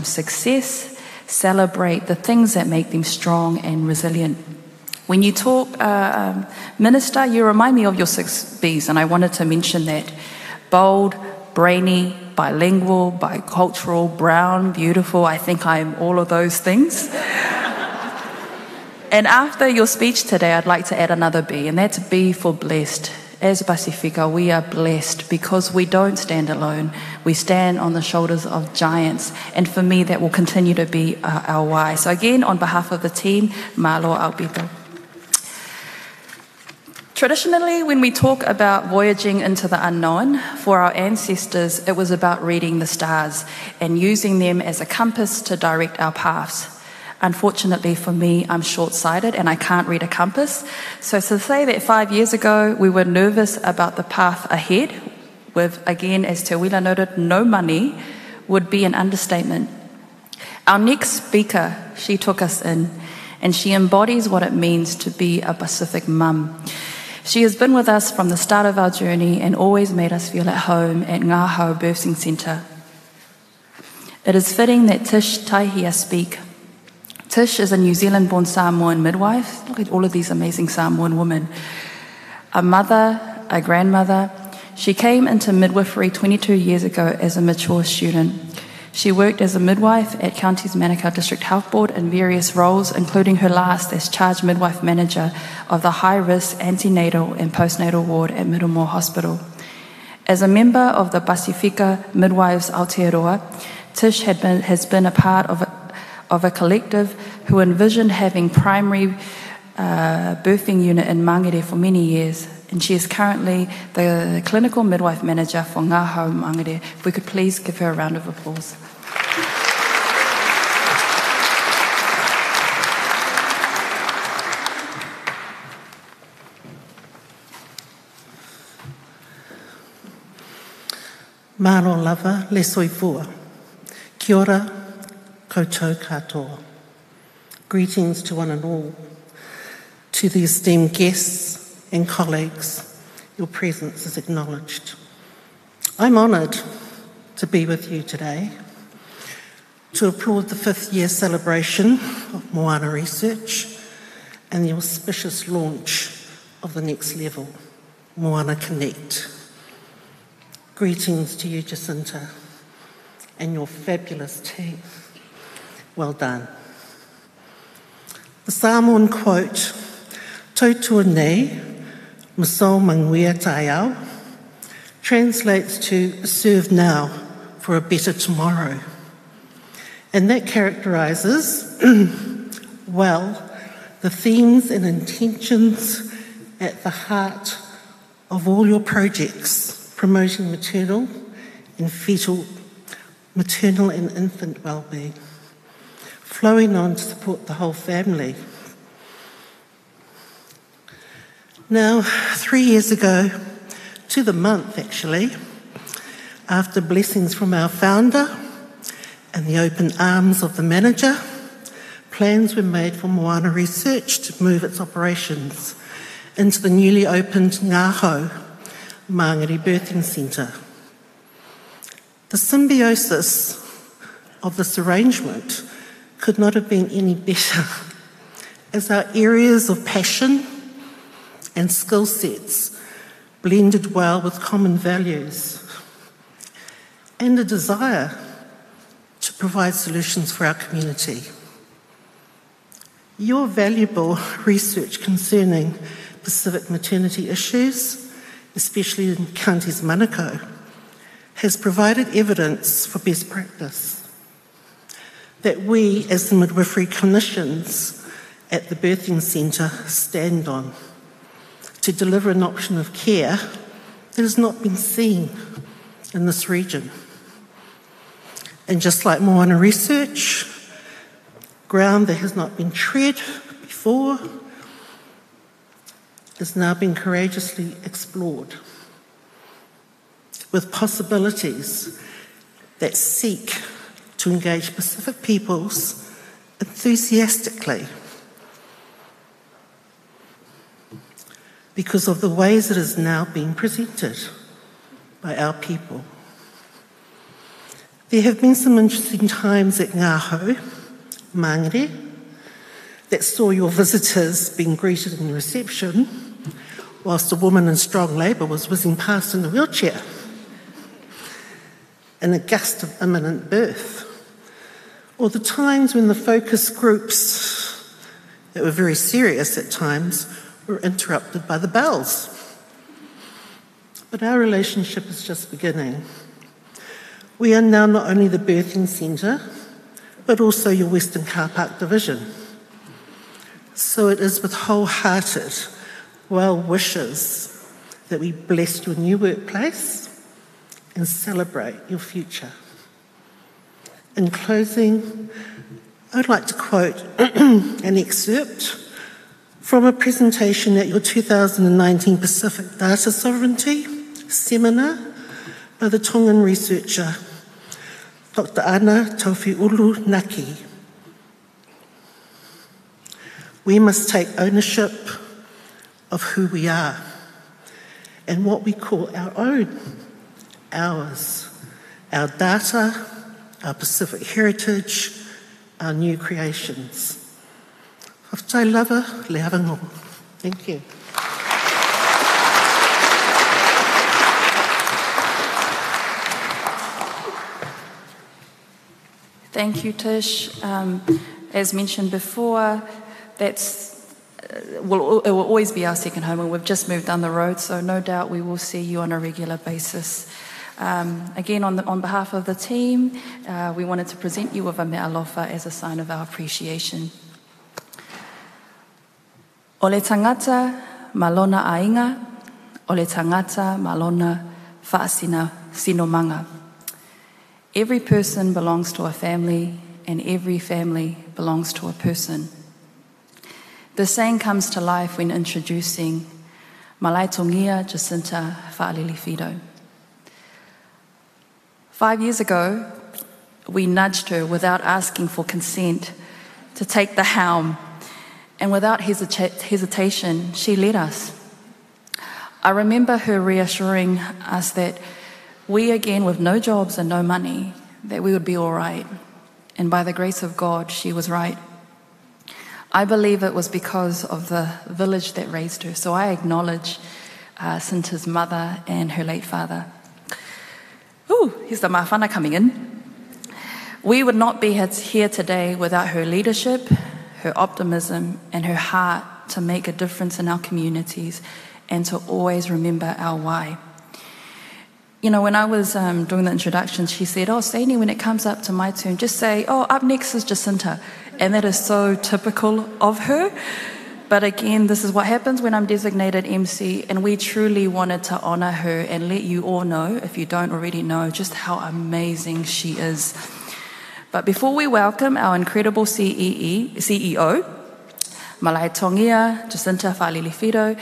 success, celebrate the things that make them strong and resilient. When you talk, Minister, you remind me of your 6 Bs, and I wanted to mention that. Bold, brainy, bilingual, bicultural, brown, beautiful. I think I'm all of those things. And after your speech today, I'd like to add another B, and that's B for blessed. As Pacifica, we are blessed because we don't stand alone. We stand on the shoulders of giants. And for me, that will continue to be our why. So again, on behalf of the team, malo aupito. Traditionally, when we talk about voyaging into the unknown, for our ancestors, it was about reading the stars and using them as a compass to direct our paths. Unfortunately for me, I'm short-sighted and I can't read a compass. So to say that 5 years ago we were nervous about the path ahead, with, again, as Te Wila noted, no money, would be an understatement. Our next speaker, she took us in, and she embodies what it means to be a Pacific mum. She has been with us from the start of our journey and always made us feel at home at Ngā Hau Birthing Centre. It is fitting that Tish Taihia speak. Tish is a New Zealand-born Samoan midwife. Look at all of these amazing Samoan women. A mother, a grandmother. She came into midwifery 22 years ago as a mature student. She worked as a midwife at County's Manukau District Health Board in various roles, including her last as charge midwife manager of the high-risk antenatal and postnatal ward at Middlemore Hospital. As a member of the Pacifica Midwives Aotearoa, Tish has been a part of a collective who envisioned having primary birthing unit in Mangere for many years, and she is currently the clinical midwife manager for Ngā Hau Mangere. If we could please give her a round of applause. Mālo lava, le soifua. Kia ora, koutou katoa. Greetings to one and all. To the esteemed guests and colleagues, your presence is acknowledged. I'm honoured to be with you today to applaud the 5th year celebration of Moana Research and the auspicious launch of the next level, Moana Connect. Greetings to you, Jacinta, and your fabulous team. Well done. The Samoan quote, "Tautua nei, maso manguia taiao," translates to "serve now for a better tomorrow." And that characterises, well, the themes and intentions at the heart of all your projects promoting maternal and infant well-being, flowing on to support the whole family. Now, 3 years ago, to the month actually, after blessings from our founder and the open arms of the manager, plans were made for Moana Research to move its operations into the newly opened Ngāho Māngere Birthing Centre. The symbiosis of this arrangement could not have been any better, as our areas of passion and skill sets blended well with common values and a desire to provide solutions for our community. Your valuable research concerning Pacific maternity issues, especially in Counties Manukau, has provided evidence for best practice that we, as the midwifery clinicians at the birthing centre, stand on to deliver an option of care that has not been seen in this region. And just like Moana Research, ground that has not been tread before is now being courageously explored with possibilities that seek to engage Pacific peoples enthusiastically because of the ways it is now being presented by our people. There have been some interesting times at Ngāho Māngere that saw your visitors being greeted in the reception whilst a woman in strong labour was whizzing past in a wheelchair in a gust of imminent birth, or the times when the focus groups that were very serious at times were interrupted by the bells. But our relationship is just beginning. We are now not only the birthing centre, but also your Western Car Park division. So it is with wholehearted well wishes that we bless your new workplace and celebrate your future. In closing, I'd like to quote an excerpt from a presentation at your 2019 Pacific Data Sovereignty Seminar by the Tongan researcher Dr. Ana Taufiulu Naki. We must take ownership of who we are and what we call our own, ours, our data, our Pacific heritage, our new creations. Whaftai lava, le harango. Thank you. Thank you, Tish. As mentioned before, it will always be our second home, and we've just moved down the road, so no doubt we will see you on a regular basis. Again, on behalf of the team, we wanted to present you with a mea alofa as a sign of our appreciation. O le tangata malona ainga, o le tangata malona whaasina sinomanga. Every person belongs to a family, and every family belongs to a person. The saying comes to life when introducing Malaitongia Jacinta Fa'alilifido. 5 years ago, we nudged her without asking for consent to take the helm, and without hesitation, she led us. I remember her reassuring us that we, again, with no jobs and no money, that we would be all right. And by the grace of God, she was right. I believe it was because of the village that raised her. So I acknowledge Cinta's mother and her late father. Ooh, here's the mawhana coming in. We would not be here today without her leadership, her optimism, and her heart to make a difference in our communities and to always remember our why. You know, when I was doing the introduction, she said, "Oh, Saini, when it comes up to my turn, just say, oh, up next is Jacinta." And that is so typical of her. But again, this is what happens when I'm designated MC, and we truly wanted to honour her and let you all know, if you don't already know, just how amazing she is. But before we welcome our incredible CEO, Malai Tongia, Jacinta Fa'alilifito,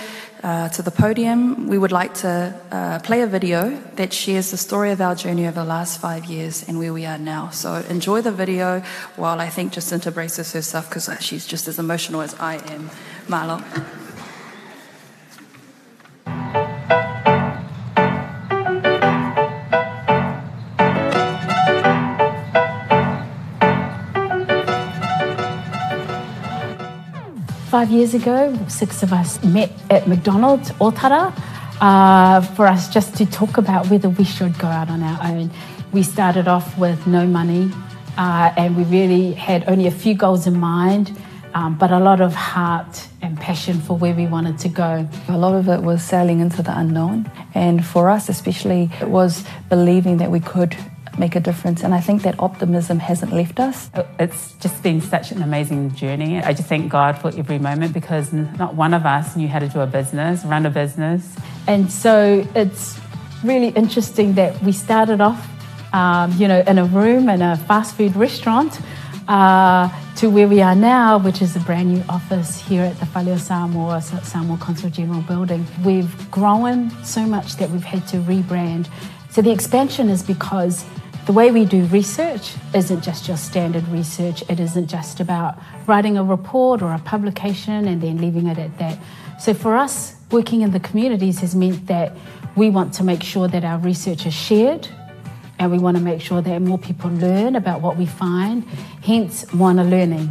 to the podium, we would like to play a video that shares the story of our journey over the last 5 years and where we are now. So enjoy the video while I think Jacinta braces herself because she's just as emotional as I am. Malo. Five years ago, 6 of us met at McDonald's, Otara, for us just to talk about whether we should go out on our own. We started off with no money and we really had only a few goals in mind, but a lot of heart and passion for where we wanted to go. A lot of it was sailing into the unknown, and for us especially, it was believing that we could make a difference, and I think that optimism hasn't left us. It's just been such an amazing journey. I just thank God for every moment because not one of us knew how to do a business, run a business. And so it's really interesting that we started off, in a room in a fast food restaurant to where we are now, which is a brand new office here at the Whaleo Samoa Consul General Building. We've grown so much that we've had to rebrand. So the expansion is because the way we do research isn't just your standard research. It isn't just about writing a report or a publication and then leaving it at that. So for us, working in the communities has meant that we want to make sure that our research is shared and we want to make sure that more people learn about what we find, hence Moana Learning.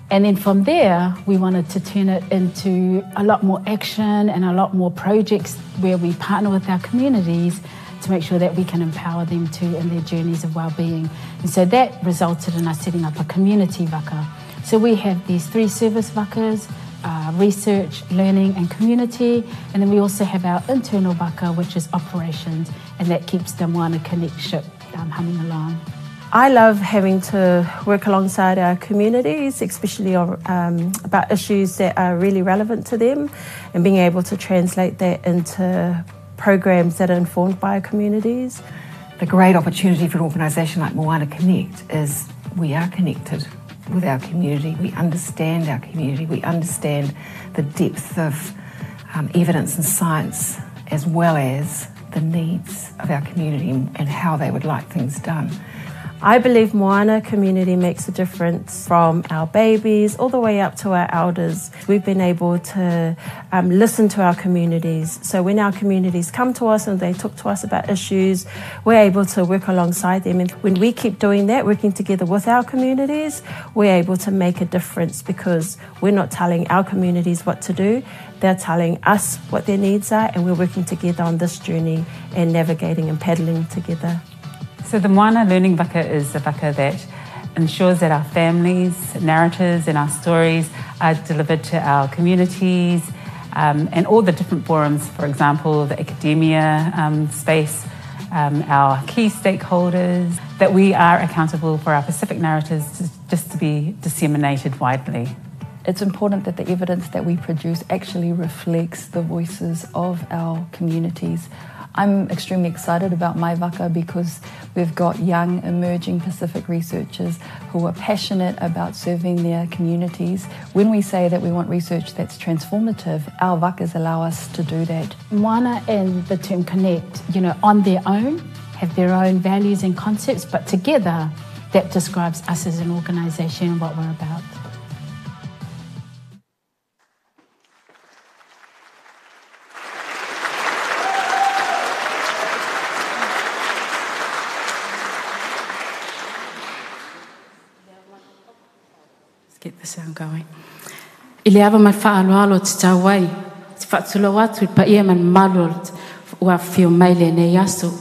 And then from there, we wanted to turn it into a lot more action and a lot more projects where we partner with our communities to make sure that we can empower them too in their journeys of well-being. And so that resulted in us setting up a community vaka. So we have these 3 service vakas, research, learning and community, and then we also have our internal vaka, which is operations, and that keeps the Moana Connect ship humming along. I love having to work alongside our communities, especially about issues that are really relevant to them, and being able to translate that into programs that are informed by our communities. The great opportunity for an organisation like Moana Connect is we are connected with our community, we understand our community, we understand the depth of evidence and science as well as the needs of our community and how they would like things done. I believe Moana community makes a difference from our babies all the way up to our elders. We've been able to listen to our communities. So when our communities come to us and they talk to us about issues, we're able to work alongside them. And when we keep doing that, working together with our communities, we're able to make a difference because we're not telling our communities what to do. They're telling us what their needs are, and we're working together on this journey and navigating and paddling together. So the Moana Learning Vaka is a vaka that ensures that our families, narratives and our stories are delivered to our communities and all the different forums, for example, the academia space, our key stakeholders, that we are accountable for our Pacific narratives just to be disseminated widely. It's important that the evidence that we produce actually reflects the voices of our communities. I'm extremely excited about my vaka because we've got young, emerging Pacific researchers who are passionate about serving their communities. When we say that we want research that's transformative, our vakas allow us to do that. Moana and the term Connect, on their own, have their own values and concepts, but together, that describes us as an organisation and what we're about. Get the sound going. I le ava mai whaaloalo te tauai, te whaatulo atu I pa ia man malo ua whio mai le nei aso.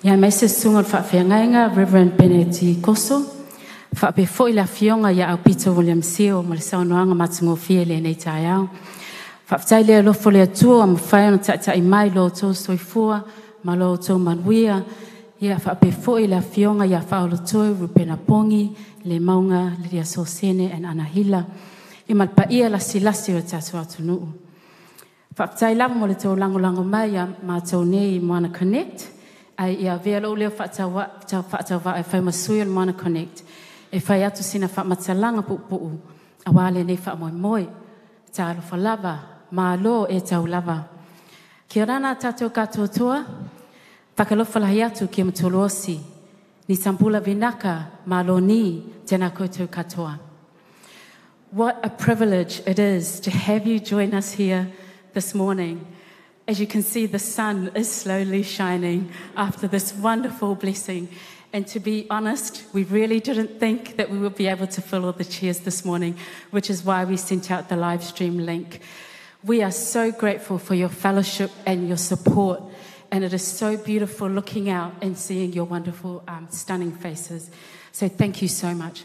Ia mai se sunga whawhiangainga, Reverend Benedict Koso. Whape fo I la fionga ia au Peter William Seal, ma le saunoanga matungo fie le nei tai au. Whaptai lea lofo lea tua, am whai ona tai mai lo tō soifua, ma lo tō manuia. Ia whape fo I la fionga ia whaolo toi, Rupena Pongi, le maunga, Lydia Sosene, and Anahila. I malpa ia la silasi o tatu atu nuu. Whaptai lava mo le tō lango mai ia mātou nei Moana Connect. Ai ia vea lo leo whaatau wa e whai masui al Moana Connect. E whai atu sina whaamatalanga pu'u. A wale nei wha moi moi. Ta alofa lava. Ma lo e tau lava. Kia rana tātou katoa toa. Whakalofa lahi atu kia matolosi. Ni sampula vinaka. Ma lo ni tēnā koutou katoa. What a privilege it is to have you join us here this morning. As you can see, the sun is slowly shining after this wonderful blessing. And to be honest, we really didn't think that we would be able to fill all the chairs this morning, which is why we sent out the live stream link. We are so grateful for your fellowship and your support. And it is so beautiful looking out and seeing your wonderful, stunning faces. So thank you so much.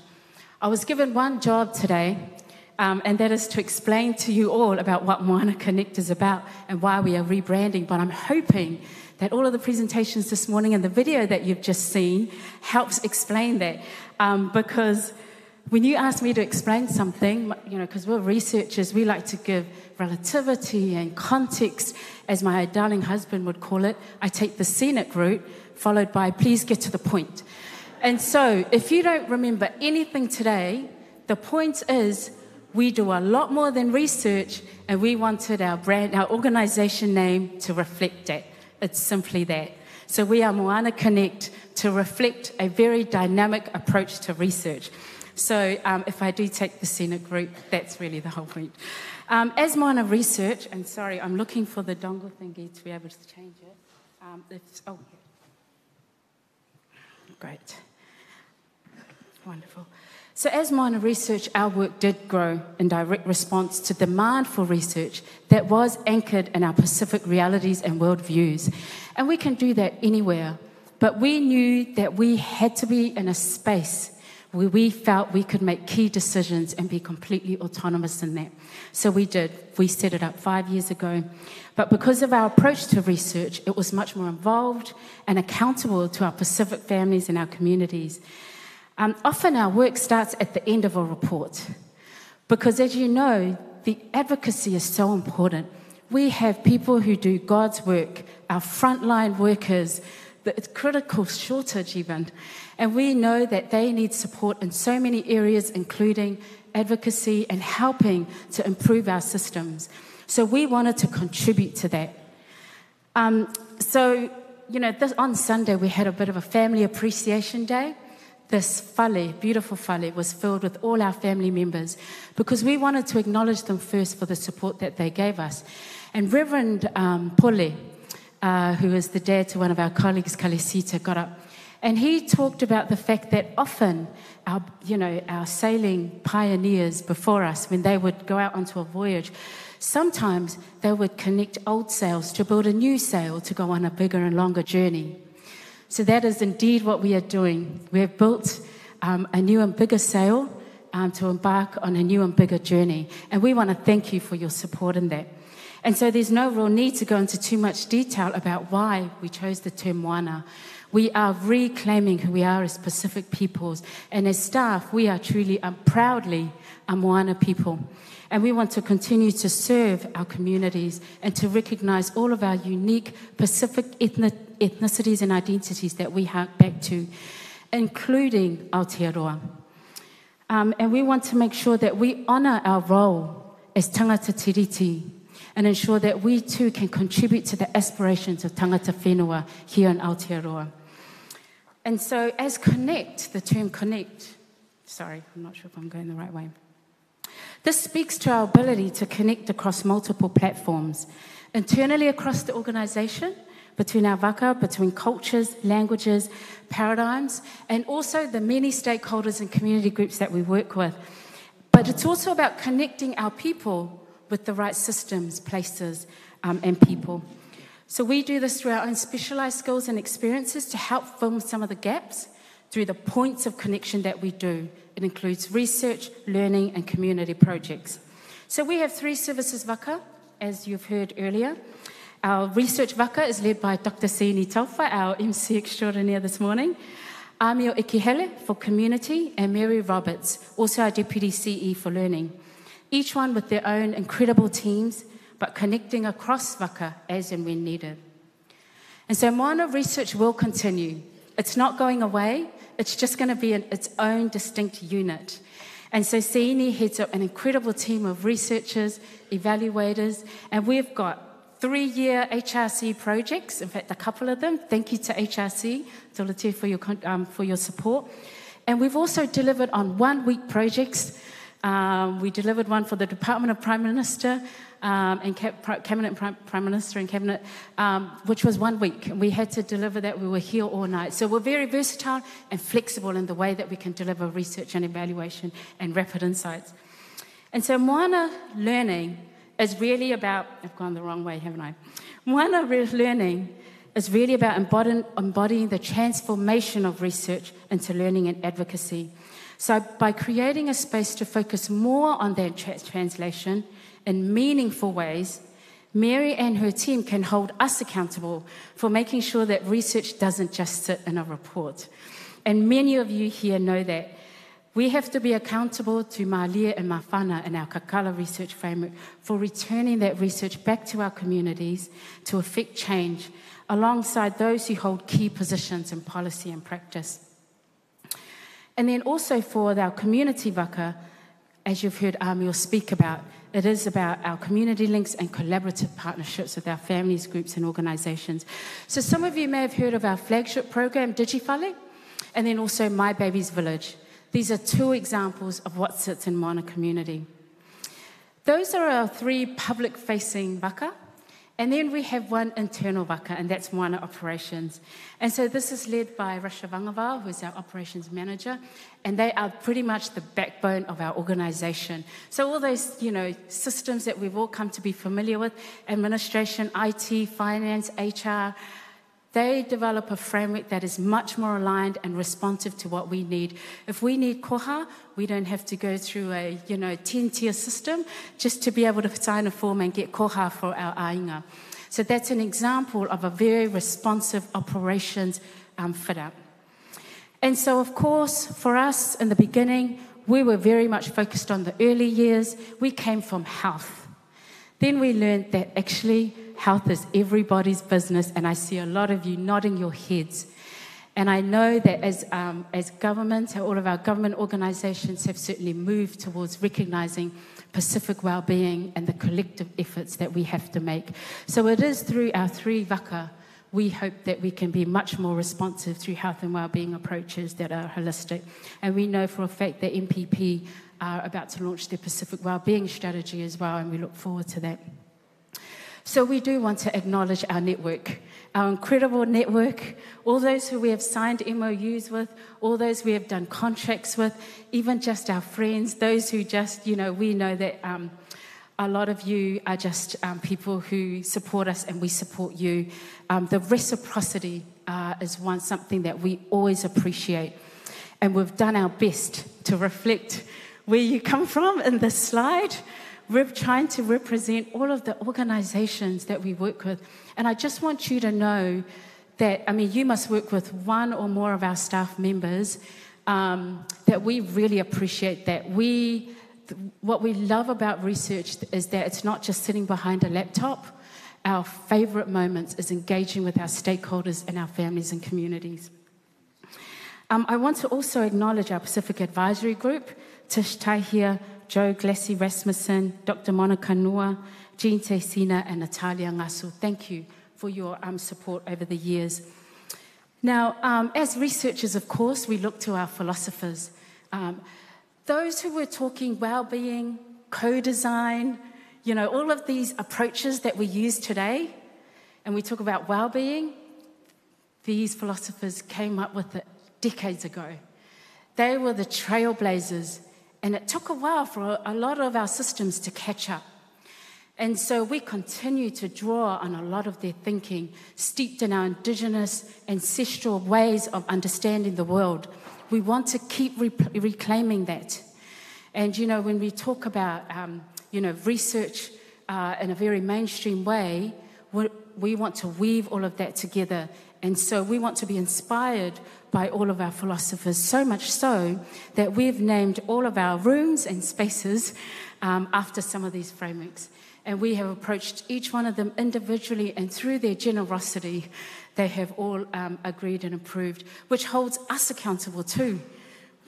I was given one job today, and that is to explain to you all about what Moana Connect is about and why we are rebranding. But I'm hoping that all of the presentations this morning and the video that you've just seen helps explain that. Because when you ask me to explain something, you know, because we're researchers, we like to give relativity and context, as my darling husband would call it. I take the scenic route, followed by please get to the point. And so if you don't remember anything today, the point is we do a lot more than research, and we wanted our brand, our organization name to reflect that. It's simply that. So we are Moana Connect to reflect a very dynamic approach to research. So if I do take the scenic route, that's really the whole point. As Moana Research, and sorry, I'm looking for the dongle thingy to be able to change it. Great. Wonderful. So as Moana Research, our work did grow in direct response to demand for research that was anchored in our Pacific realities and worldviews. And we can do that anywhere. But we knew that we had to be in a space where we felt we could make key decisions and be completely autonomous in that. So we did. We set it up 5 years ago. But because of our approach to research, it was much more involved and accountable to our Pacific families and our communities. Often our work starts at the end of a report because, as you know, the advocacy is so important. We have people who do God's work, our frontline workers, the critical shortage even, and we know that they need support in so many areas, including advocacy and helping to improve our systems. So we wanted to contribute to that. On Sunday we had a bit of a family appreciation day. This whale, beautiful whale, was filled with all our family members because we wanted to acknowledge them first for the support that they gave us. And Reverend Pole, who is the dad to one of our colleagues, Kalisita, got up and he talked about the fact that often our sailing pioneers before us, when they would go out onto a voyage, sometimes they would connect old sails to build a new sail to go on a bigger and longer journey. So that is indeed what we are doing. We have built a new and bigger sail to embark on a new and bigger journey. And we want to thank you for your support in that. And so there's no real need to go into too much detail about why we chose the term Moana. We are reclaiming who we are as Pacific peoples. And as staff, we are truly proudly a Moana people. And we want to continue to serve our communities and to recognize all of our unique Pacific ethnicities and identities that we hark back to, including Aotearoa. And we want to make sure that we honour our role as tangata tiriti and ensure that we too can contribute to the aspirations of tangata whenua here in Aotearoa. And so as Connect, the term Connect, sorry, I'm not sure if I'm going the right way. This speaks to our ability to connect across multiple platforms, internally across the organisation, between our waka, between cultures, languages, paradigms, and also the many stakeholders and community groups that we work with. But it's also about connecting our people with the right systems, places, and people. So we do this through our own specialised skills and experiences to help fill some of the gaps through the points of connection that we do. It includes research, learning and community projects. So we have 3 services waka, as you've heard earlier. Our research waka is led by Dr. Siini Taufa, our MC extraordinaire this morning. Amio Ikihele for community, and Mary Roberts, also our Deputy CE for learning. Each one with their own incredible teams, but connecting across waka as and when needed. And so Moana research will continue. It's not going away, it's just going to be its own distinct unit. And so Siini heads up an incredible team of researchers, evaluators, and we've got 3-year HRC projects, in fact, a couple of them. Thank you to HRC, Tolete, for your support. And we've also delivered on 1-week projects. We delivered one for the Department of Prime Minister and Cabinet Prime Minister and Cabinet, which was 1 week. And we had to deliver that. We were here all night. So we're very versatile and flexible in the way that we can deliver research and evaluation and rapid insights. And so Moana learning is really about, I've gone the wrong way, haven't I? Moana learning is really about embodying the transformation of research into learning and advocacy. So by creating a space to focus more on that translation in meaningful ways, Mary and her team can hold us accountable for making sure that research doesn't just sit in a report. And many of you here know that. We have to be accountable to Mālia and Mawhana in our Kakala research framework for returning that research back to our communities to effect change alongside those who hold key positions in policy and practice. And then also for our community waka, as you've heard Amil speak about, it is about our community links and collaborative partnerships with our families, groups and organisations. So some of you may have heard of our flagship program, Digifale, and then also My Baby's Village. These are 2 examples of what sits in Moana community. Those are our 3 public-facing waka, and then we have 1 internal waka, and that's Moana Operations. And so this is led by Rasha Vangavao, who's our operations manager, and they are pretty much the backbone of our organisation. So all those, systems that we've all come to be familiar with, administration, IT, finance, HR, they develop a framework that is much more aligned and responsive to what we need. If we need koha, we don't have to go through a 10-tier system just to be able to sign a form and get koha for our ainga. So that's an example of a very responsive operations fit-up. And so, of course, for us in the beginning, we were very much focused on the early years. We came from health. Then we learned that actually health is everybody's business, and I see a lot of you nodding your heads. And I know that as government, all of our government organisations have certainly moved towards recognising Pacific well-being and the collective efforts that we have to make. So it is through our 3 waka, we hope that we can be much more responsive through health and well-being approaches that are holistic. And we know for a fact that MPP are about to launch their Pacific Wellbeing Strategy as well, and we look forward to that. So we do want to acknowledge our network, our incredible network, all those who we have signed MOUs with, all those we have done contracts with, even just our friends, those who just, we know that a lot of you are just people who support us and we support you. The reciprocity is something that we always appreciate. And we've done our best to reflect where you come from in this slide. We're trying to represent all of the organisations that we work with. And I just want you to know that, you must work with 1 or more of our staff members, that we really appreciate that. What we love about research is that it's not just sitting behind a laptop. Our favourite moments is engaging with our stakeholders and our families and communities. I want to also acknowledge our Pacific Advisory Group, Tish Tahia, Joe Glassy Rasmussen, Dr. Monica Nua, Jean Teisina, and Natalia Ngasu. Thank you for your support over the years. Now, as researchers, of course, we look to our philosophers. Those who were talking well-being, co-design, all of these approaches that we use today, and we talk about well-being, these philosophers came up with it decades ago. They were the trailblazers, and it took a while for a lot of our systems to catch up. And so we continue to draw on a lot of their thinking, steeped in our Indigenous ancestral ways of understanding the world. We want to keep reclaiming that. And, you know, when we talk about, research in a very mainstream way, we want to weave all of that together. And so we want to be inspired by all of our philosophers, so much so that we've named all of our rooms and spaces after some of these frameworks. And we have approached each one of them individually, and through their generosity, they have all agreed and approved, which holds us accountable too.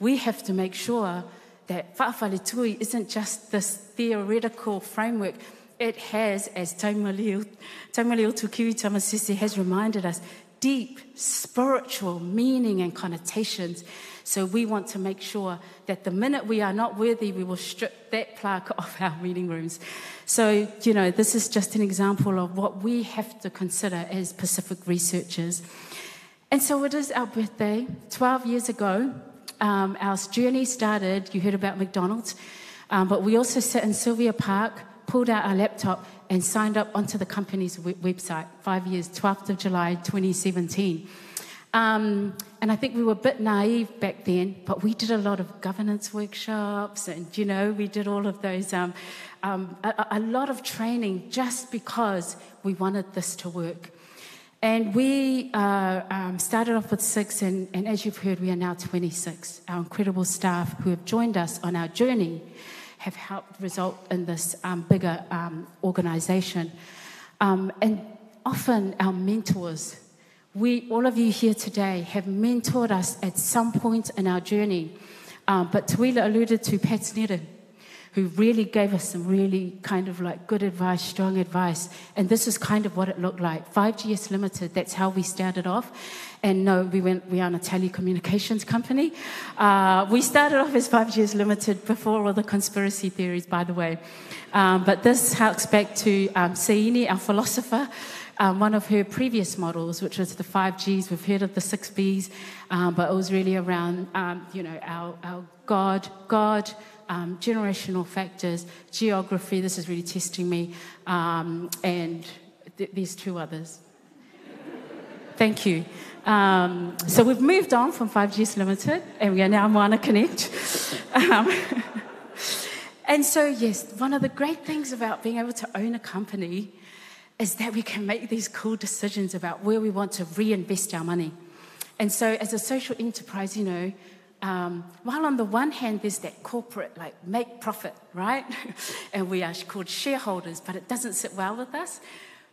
We have to make sure that whaawhale tui isn't just this theoretical framework. It has, as Taumali Tukiwi Tamasese has reminded us, deep spiritual meaning and connotations. So we want to make sure that the minute we are not worthy, we will strip that plaque off our meeting rooms. So, you know, this is just an example of what we have to consider as Pacific researchers. And so it is our birthday. 12 years ago, our journey started, you heard about McDonald's, but we also sat in Sylvia Park, pulled out our laptop and signed up onto the company's website, 5 years, 12th of July, 2017. And I think we were a bit naive back then, but we did a lot of governance workshops and, you know, we did all of those, a lot of training just because we wanted this to work. And we started off with 6, and as you've heard, we are now 26. Our incredible staff who have joined us on our journey have helped result in this bigger organisation. And often our mentors, all of you here today have mentored us at some point in our journey. But Tuila alluded to Pat Sneddon, who really gave us some really kind of like good advice, strong advice. And this is kind of what it looked like. 5GS Limited, that's how we started off. And no, we are a telecommunications company. We started off as 5GS Limited before all the conspiracy theories, by the way. But this harks back to Seini, our philosopher, one of her previous models, which was the 5Gs. We've heard of the 6Bs, but it was really around, our God, generational factors, geography. This is really testing me, and there's 2 others. Thank you. So we've moved on from 5GS Limited, and we are now Moana Connect. And so, yes, one of the great things about being able to own a company is that we can make these cool decisions about where we want to reinvest our money. And so as a social enterprise, you know, while on the one hand there's that corporate, like, make profit, right? And we are called shareholders, but it doesn't sit well with us.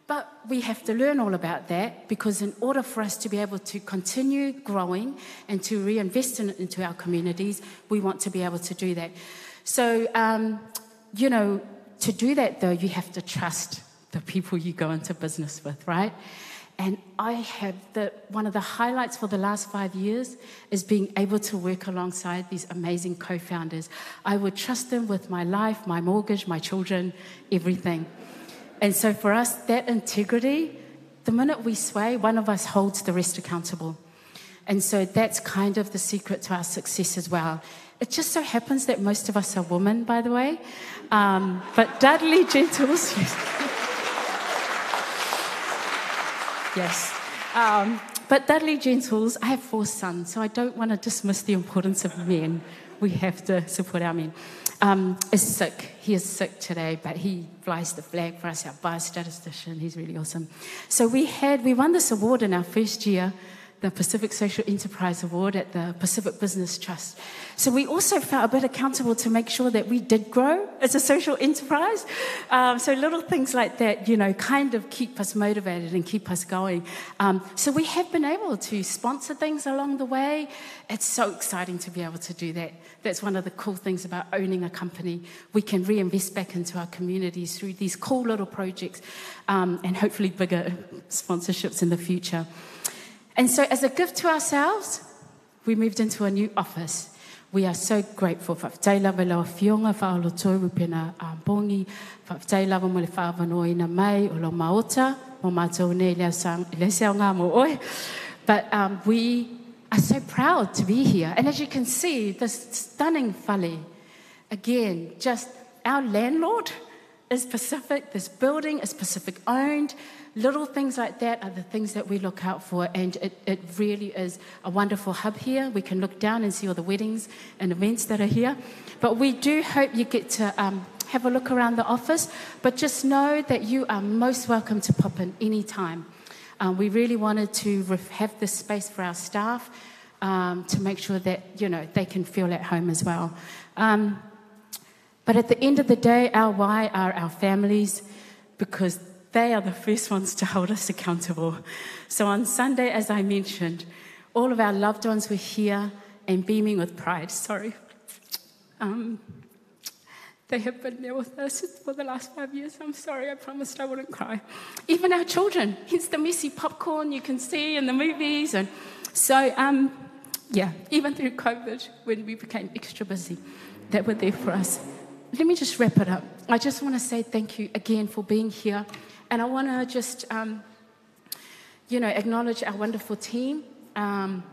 But we have to learn all about that, because in order for us to be able to continue growing and to reinvest into our communities, we want to be able to do that. So, to do that, though, you have to trust the people you go into business with, right? And I have one of the highlights for the last 5 years is being able to work alongside these amazing co-founders. I would trust them with my life, my mortgage, my children, everything. And so for us, that integrity, the minute we sway, one of us holds the rest accountable. And so that's kind of the secret to our success as well. It just so happens that most of us are women, by the way. But Dudley Gentles... Yes. But Dudley Gentles, I have 4 sons, so I don't want to dismiss the importance of men. We have to support our men. Is sick. He is sick today, but he flies the flag for us, our biostatistician. He's really awesome. So we won this award in our first year, the Pacific Social Enterprise Award at the Pacific Business Trust. So we also felt a bit accountable to make sure that we did grow as a social enterprise. So little things like that, you know, kind of keep us motivated and keep us going. So we have been able to sponsor things along the way. It's so exciting to be able to do that. That's one of the cool things about owning a company. We can reinvest back into our communities through these cool little projects, and hopefully bigger sponsorships in the future. And so as a gift to ourselves, we moved into a new office. We are so grateful. Whawhtailawa lau whionga whaalotoru pena bongi. Whawhtailawa mo le whaavanoina mai o lo maota. Mo mātou nei le sao ngā mo oi. But we are so proud to be here. And as you can see, this stunning whale, again, just our landlord is Pacific, this building is Pacific owned. Little things like that are the things that we look out for, and it really is a wonderful hub here. We can look down and see all the weddings and events that are here. But we do hope you get to have a look around the office, but just know that you are most welcome to pop in any time. We really wanted to have this space for our staff to make sure that, you know, they can feel at home as well. But at the end of the day, our why are our families, because they are the first ones to hold us accountable. So on Sunday, as I mentioned, all of our loved ones were here and beaming with pride. Sorry. They have been there with us for the last 5 years. I'm sorry, I promised I wouldn't cry. Even our children, hence the messy popcorn you can see in the movies. And so, yeah, even through COVID, when we became extra busy, they were there for us. Let me just wrap it up. I just want to say thank you again for being here. And I want to just, acknowledge our wonderful team. And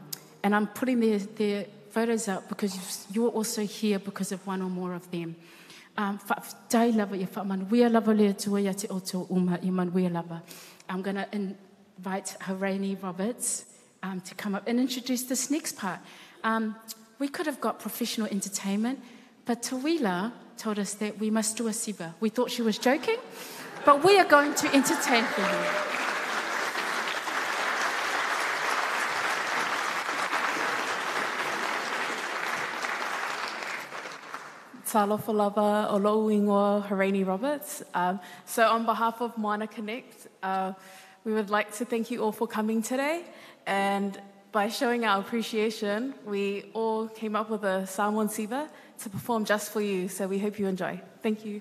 I'm putting their photos up because you're also here because of one or more of them. I'm going to invite Harini Roberts to come up and introduce this next part. We could have got professional entertainment, but Tawila told us that we must do a siva. We thought she was joking, but we are going to entertain for you. Talofa lava o lo'u ingoa Harini Roberts. So on behalf of Moana Connect, we would like to thank you all for coming today. And by showing our appreciation, we all came up with a Samoan siva to perform just for you. So we hope you enjoy. Thank you.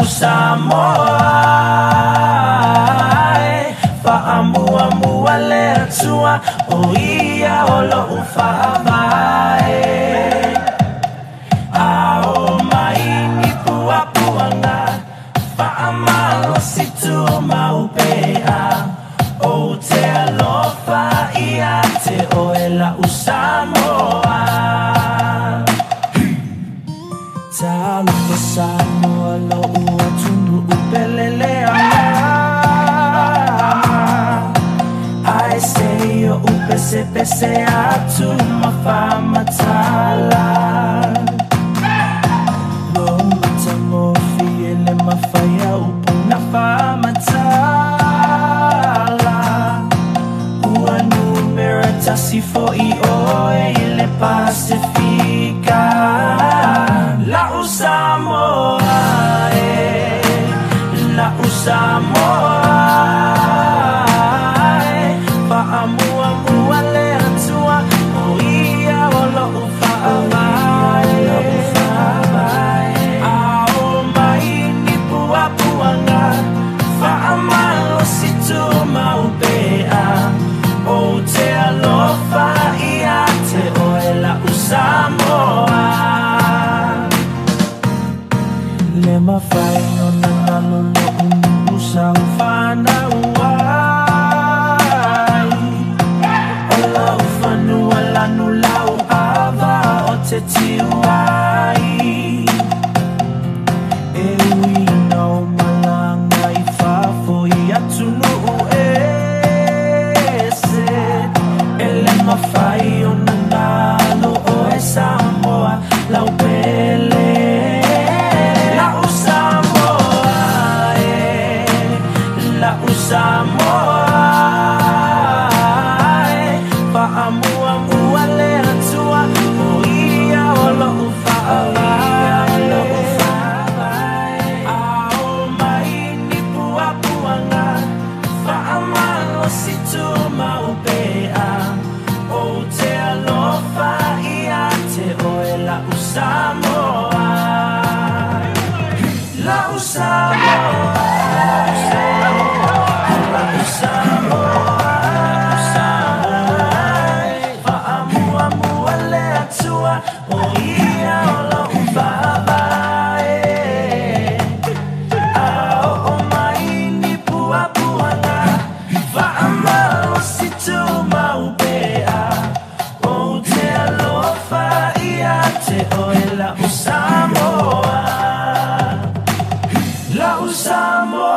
Samoa, fa'amuamua le atua o ia o lo'u fa'avae. A o mai ni puapuanga, fa'amalo situ maupea. O te alofa ia te oela u Samoa. Talupa Samoa lo'u atunu upelele anga. I say yo upese pese atu mafamatala. Lo matango fiele mafaya upuna famatala. Ua numera tasi fo I oe ile Pacifica. La Samoa, la Samoa, fa'amuamua le atua o ia o lo'u fa'avae. A o mai ni puapuanga, fa'amalo situ maupea. O te alofa ia te oe la Samoa. Le mawhai o na ngalolo umusa ufana uai. O lau whanua lanu lau awa o te tiwai. E ui no malanga I whawhoi atunu ese. E le mawhai o na ngalo o e Samoa lau pele. Samoa, fa'amuamua le atua o te oe la Samoa. La Samoa. La Samoa. Fa'amua mua le atua o ia o la uvaavae. A o mai ni pua puanga. Fa'amalo si tu maupea. O te alofa ia te oe la Samoa. La Samoa.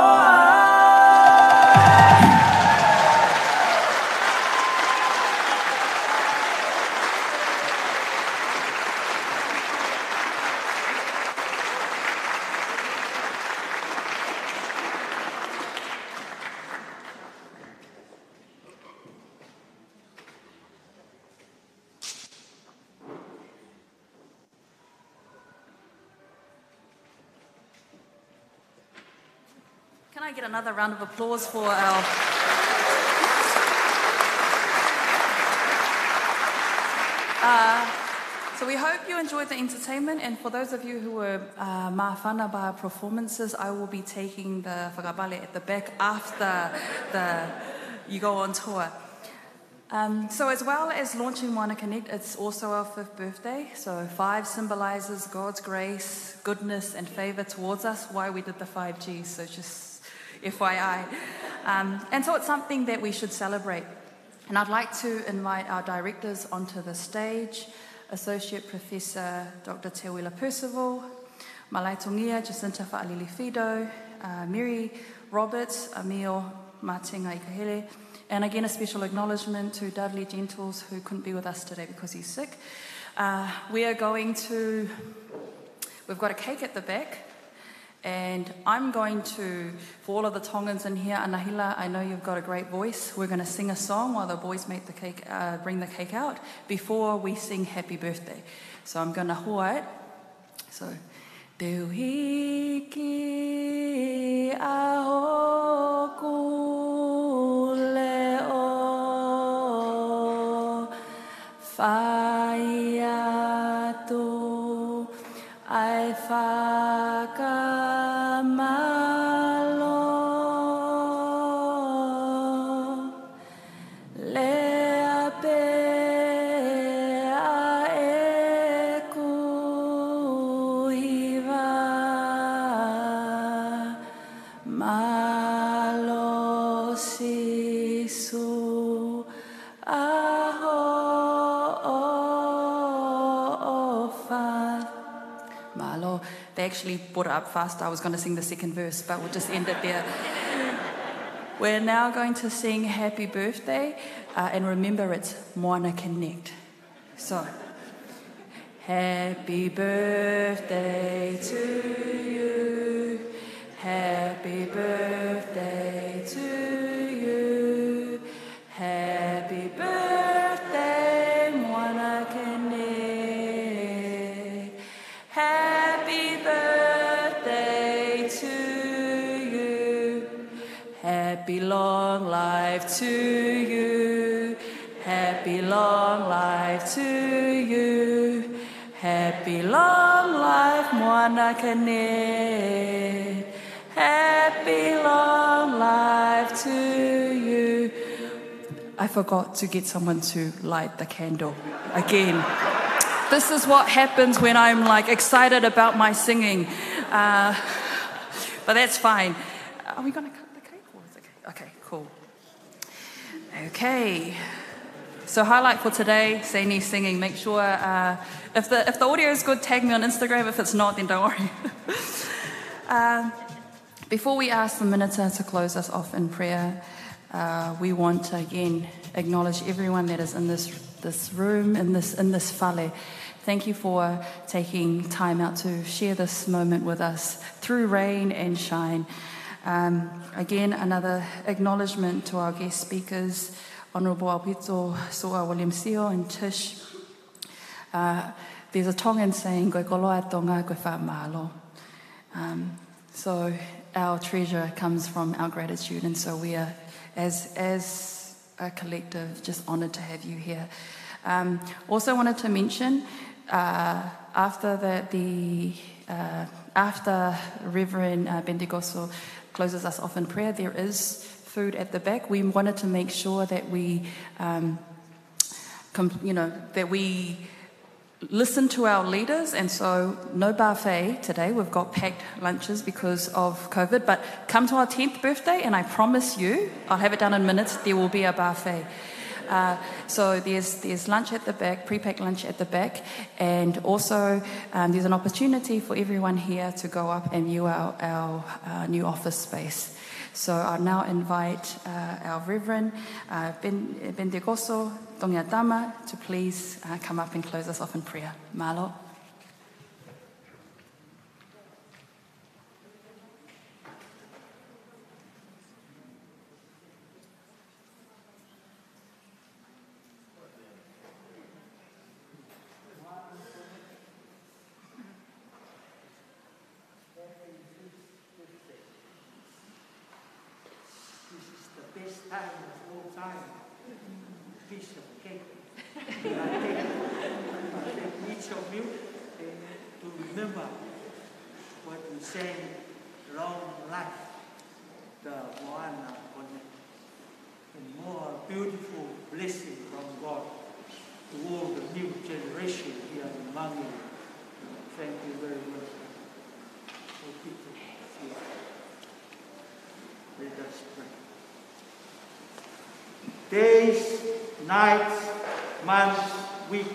Can I get another round of applause for our... So we hope you enjoyed the entertainment, and for those of you who were mawhana by our performances, I will be taking the whakabale at the back after you go on tour. So as well as launching Moana Connect, it's also our 5th birthday. So 5 symbolizes God's grace, goodness, and favor towards us. Why we did the 5 Gs, so just FYI. And so it's something that we should celebrate. And I'd like to invite our directors onto the stage. Associate Professor Dr. Te Wila Percival, Malaitongia Jacinta Fa'alili Fido, Mary Roberts, Emil Matinga Ikahele, and again a special acknowledgement to Dudley Gentles, who couldn't be with us today because he's sick. We've got a cake at the back, and I'm going to, for all of the Tongans in here, Anahila, I know you've got a great voice. We're going to sing a song while the boys make the cake, bring the cake out, before we sing Happy Birthday. So I'm going to hoa it. So, Te uhiki ahoku leo whai atu ai whakamalo lea pea e kuhiwa malo sisu aho Malo. They actually brought it up fast. I was going to sing the second verse, but we'll just end it there. We're now going to sing Happy Birthday, and remember it's Moana Connect. So, happy birthday to you. Happy birthday to you. Happy birthday, Moana Connect. Happy birthday to you. Happy long life to you. Happy long life to you. Happy long life, Moana Connect. Happy long life to you. I forgot to get someone to light the candle again. This is what happens when I'm like excited about my singing. But that's fine. Are we going to cut the cake? Or is it okay? Okay, cool. Okay. So highlight for today, Saini singing. Make sure if the audio is good, tag me on Instagram. If it's not, then don't worry. Before we ask the minister to close us off in prayer, we want to again acknowledge everyone that is in this room, in this whale. Thank you for taking time out to share this moment with us through rain and shine. Again, another acknowledgement to our guest speakers, Honourable Aupito Soa William Seo and Tish. There's a Tongan saying, "Koe koloa tonga, koe whaamahalo." So our treasure comes from our gratitude, and so we are, as a collective, just honoured to have you here. Also wanted to mention, After after Reverend Bendigoso closes us off in prayer, there is food at the back. We wanted to make sure that we, that we listen to our leaders, and so no buffet today. We've got packed lunches because of COVID, but come to our 10th birthday and I promise you, I'll have it done in minutes, there will be a buffet. So there's lunch at the back, pre-packed lunch at the back, and also there's an opportunity for everyone here to go up and view our new office space. So I'll now invite our Reverend Bendigoso Tongiatama to please come up and close us off in prayer. Malo. Best time of all time, piece of cake. And I take each of you to remember what we sang, long life, the Moana, and more beautiful blessing from God to all the new generation here in Mangi. Thank you very much. Let us pray. Days, nights, months, weeks,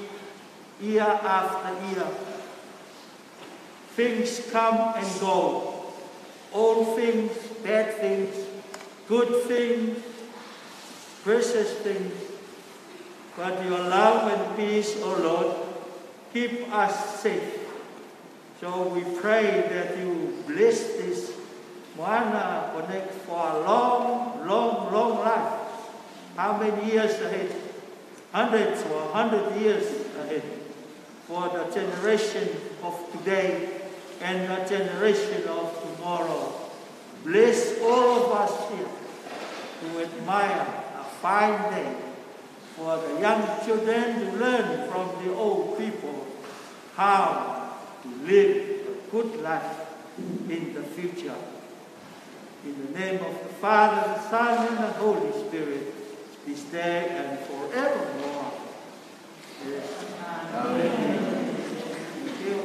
year after year, things come and go. Old things, bad things, good things, precious things. But your love and peace, O Lord, keep us safe. So we pray that you bless this Moana Connect for a long, long, long life. How many years ahead? Hundreds or 100 years ahead. For the generation of today and the generation of tomorrow. Bless all of us here to admire a fine day for the young children to learn from the old people how to live a good life in the future. In the name of the Father, the Son, and the Holy Spirit, this day and forevermore. Yes. Amen. Thank you.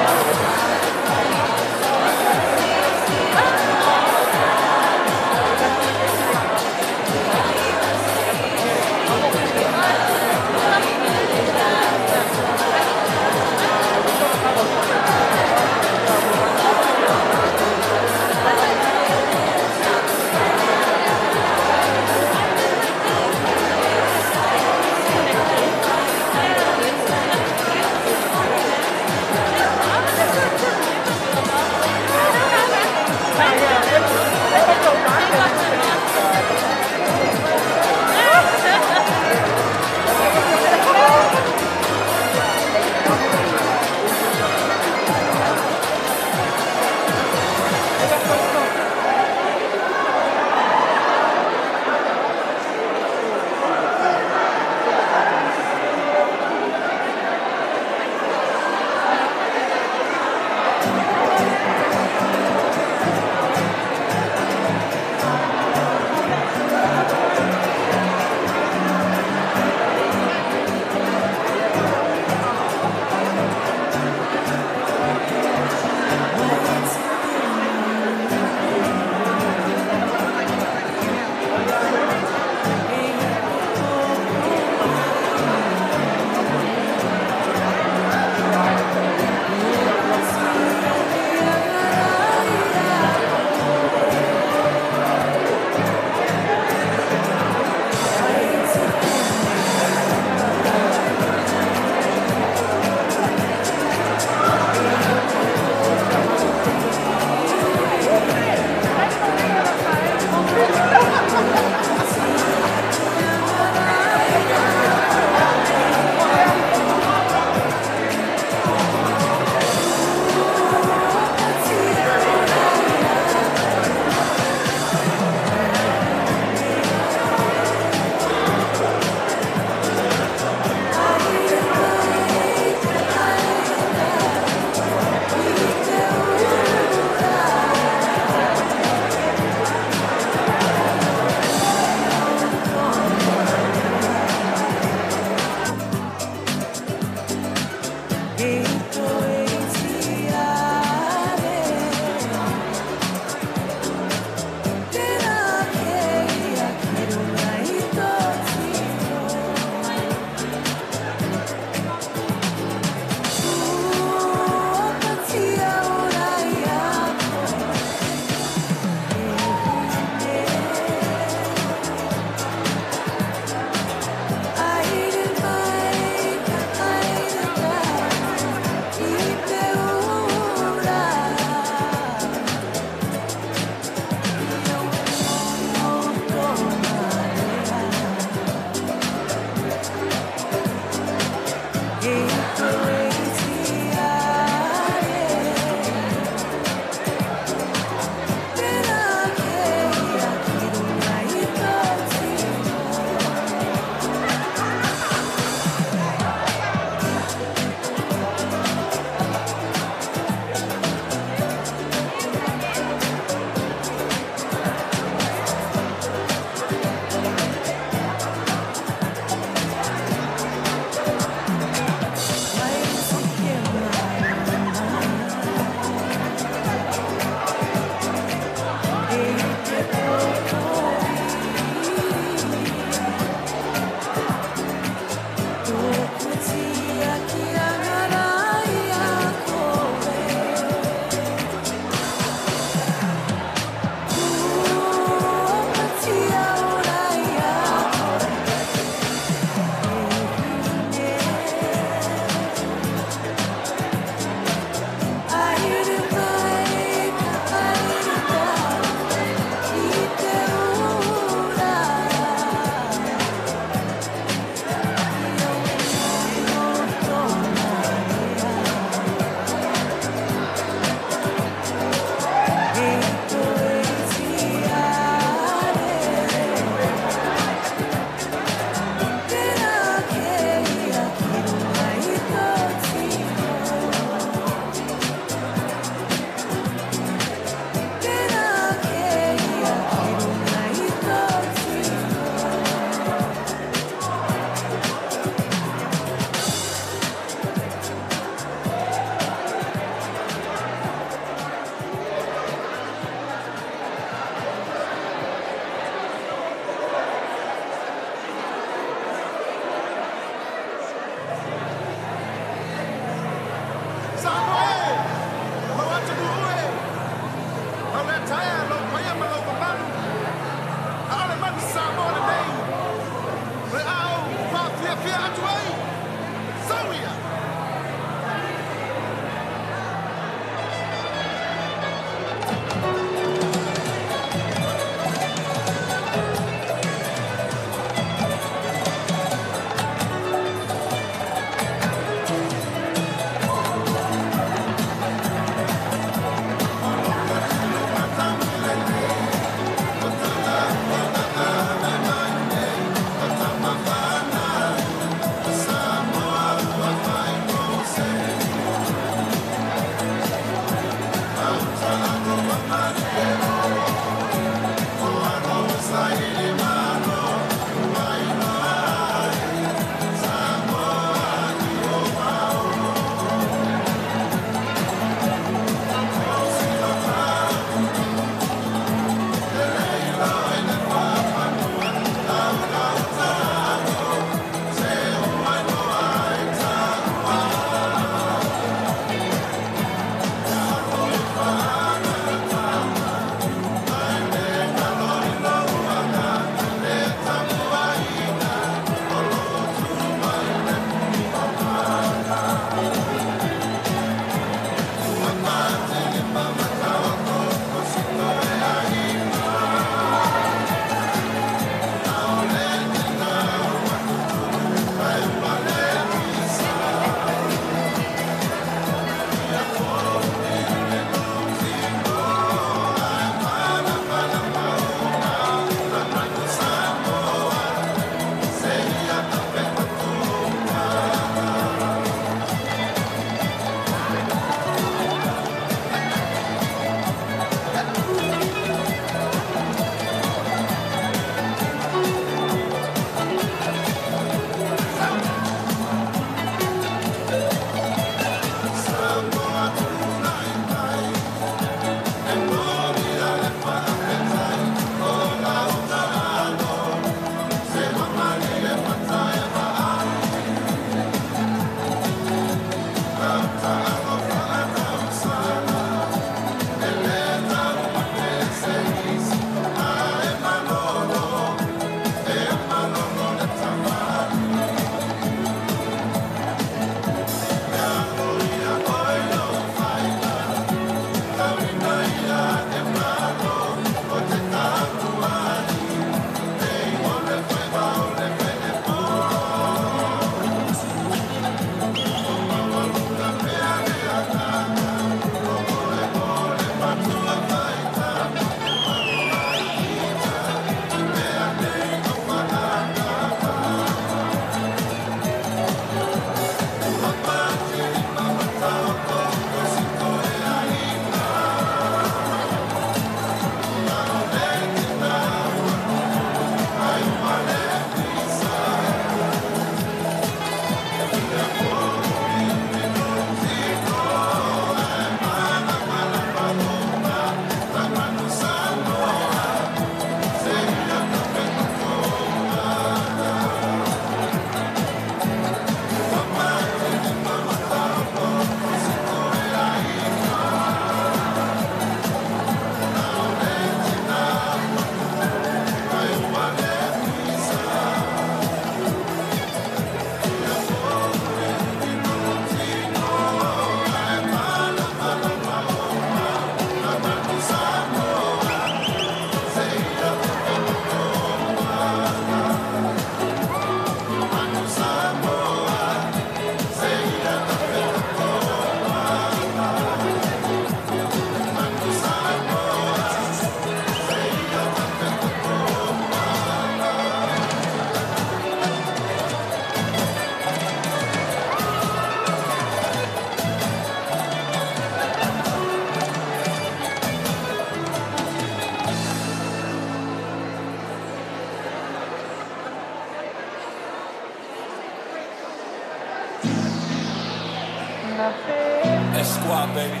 Squad, baby.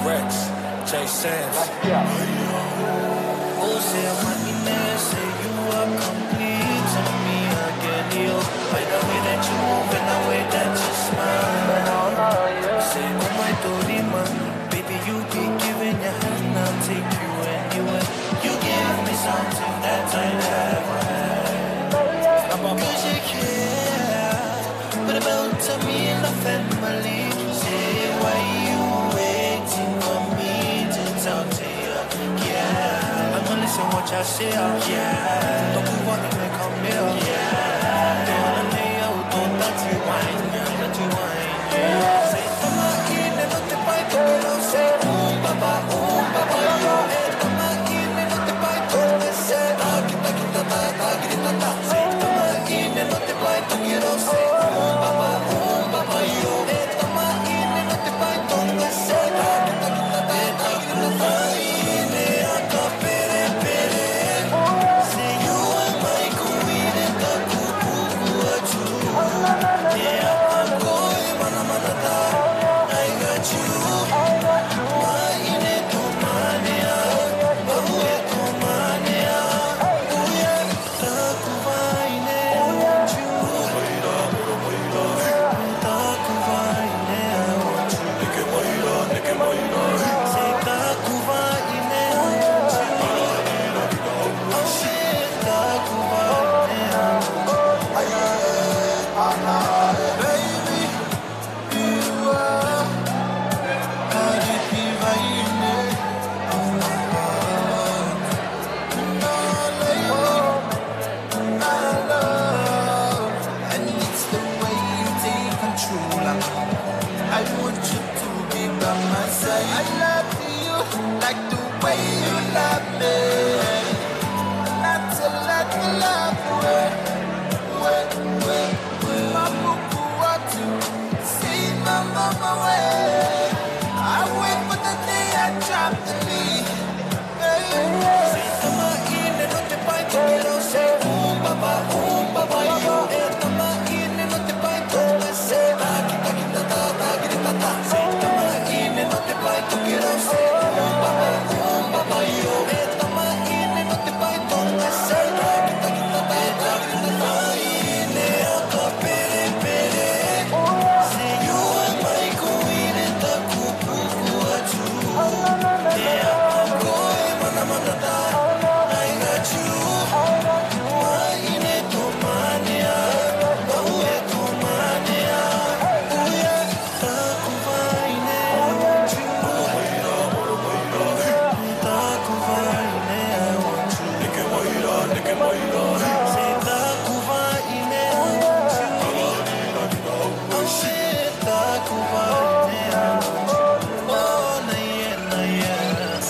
Rex, Jay Sands. Oh, say I'm say you are complete. Tell me again, yo. By the way that you move and the way that you smile. Say, oh my Dorima, baby, you be giving your hand, I'll take you anywhere. You give me something that I never had. Cause you care, but about to me and the family. Say, why you waiting for me to talk to you? Yeah, I'm gonna listen what y'all say. Yeah, don't move on and come here. Yeah, don't wanna lay out, don't touch you wine, don't you wine. Yeah, say, toma in and not the bite, don't say, baba, yo. Toma in and not the bite, don't say, kita, kita, say, toma in and not the bite, don't say, baba, yo. Toma in and not the bite, don't say, kita, kita, I want you to be by my side. I love you like the way you love me. Not to let the love away. My buku watu, see my mama way. I wait for the day I drop the beat. Say tama ine no te pai to quiero say baba yo. Tama ine no te pai to say say tama ine no te pai to quiero say baba yo. Tama ine no te pai to say ine aka pere say you are my queen and the kupu atu. Yeah, I'm going mana da. I got you. Ine to mania, baue to mania. Uye takuvaine want you. Takuvaine want you. Nike moira. Say takuvaine want you. Oh shit, takuvaine want you. Oh na yeah.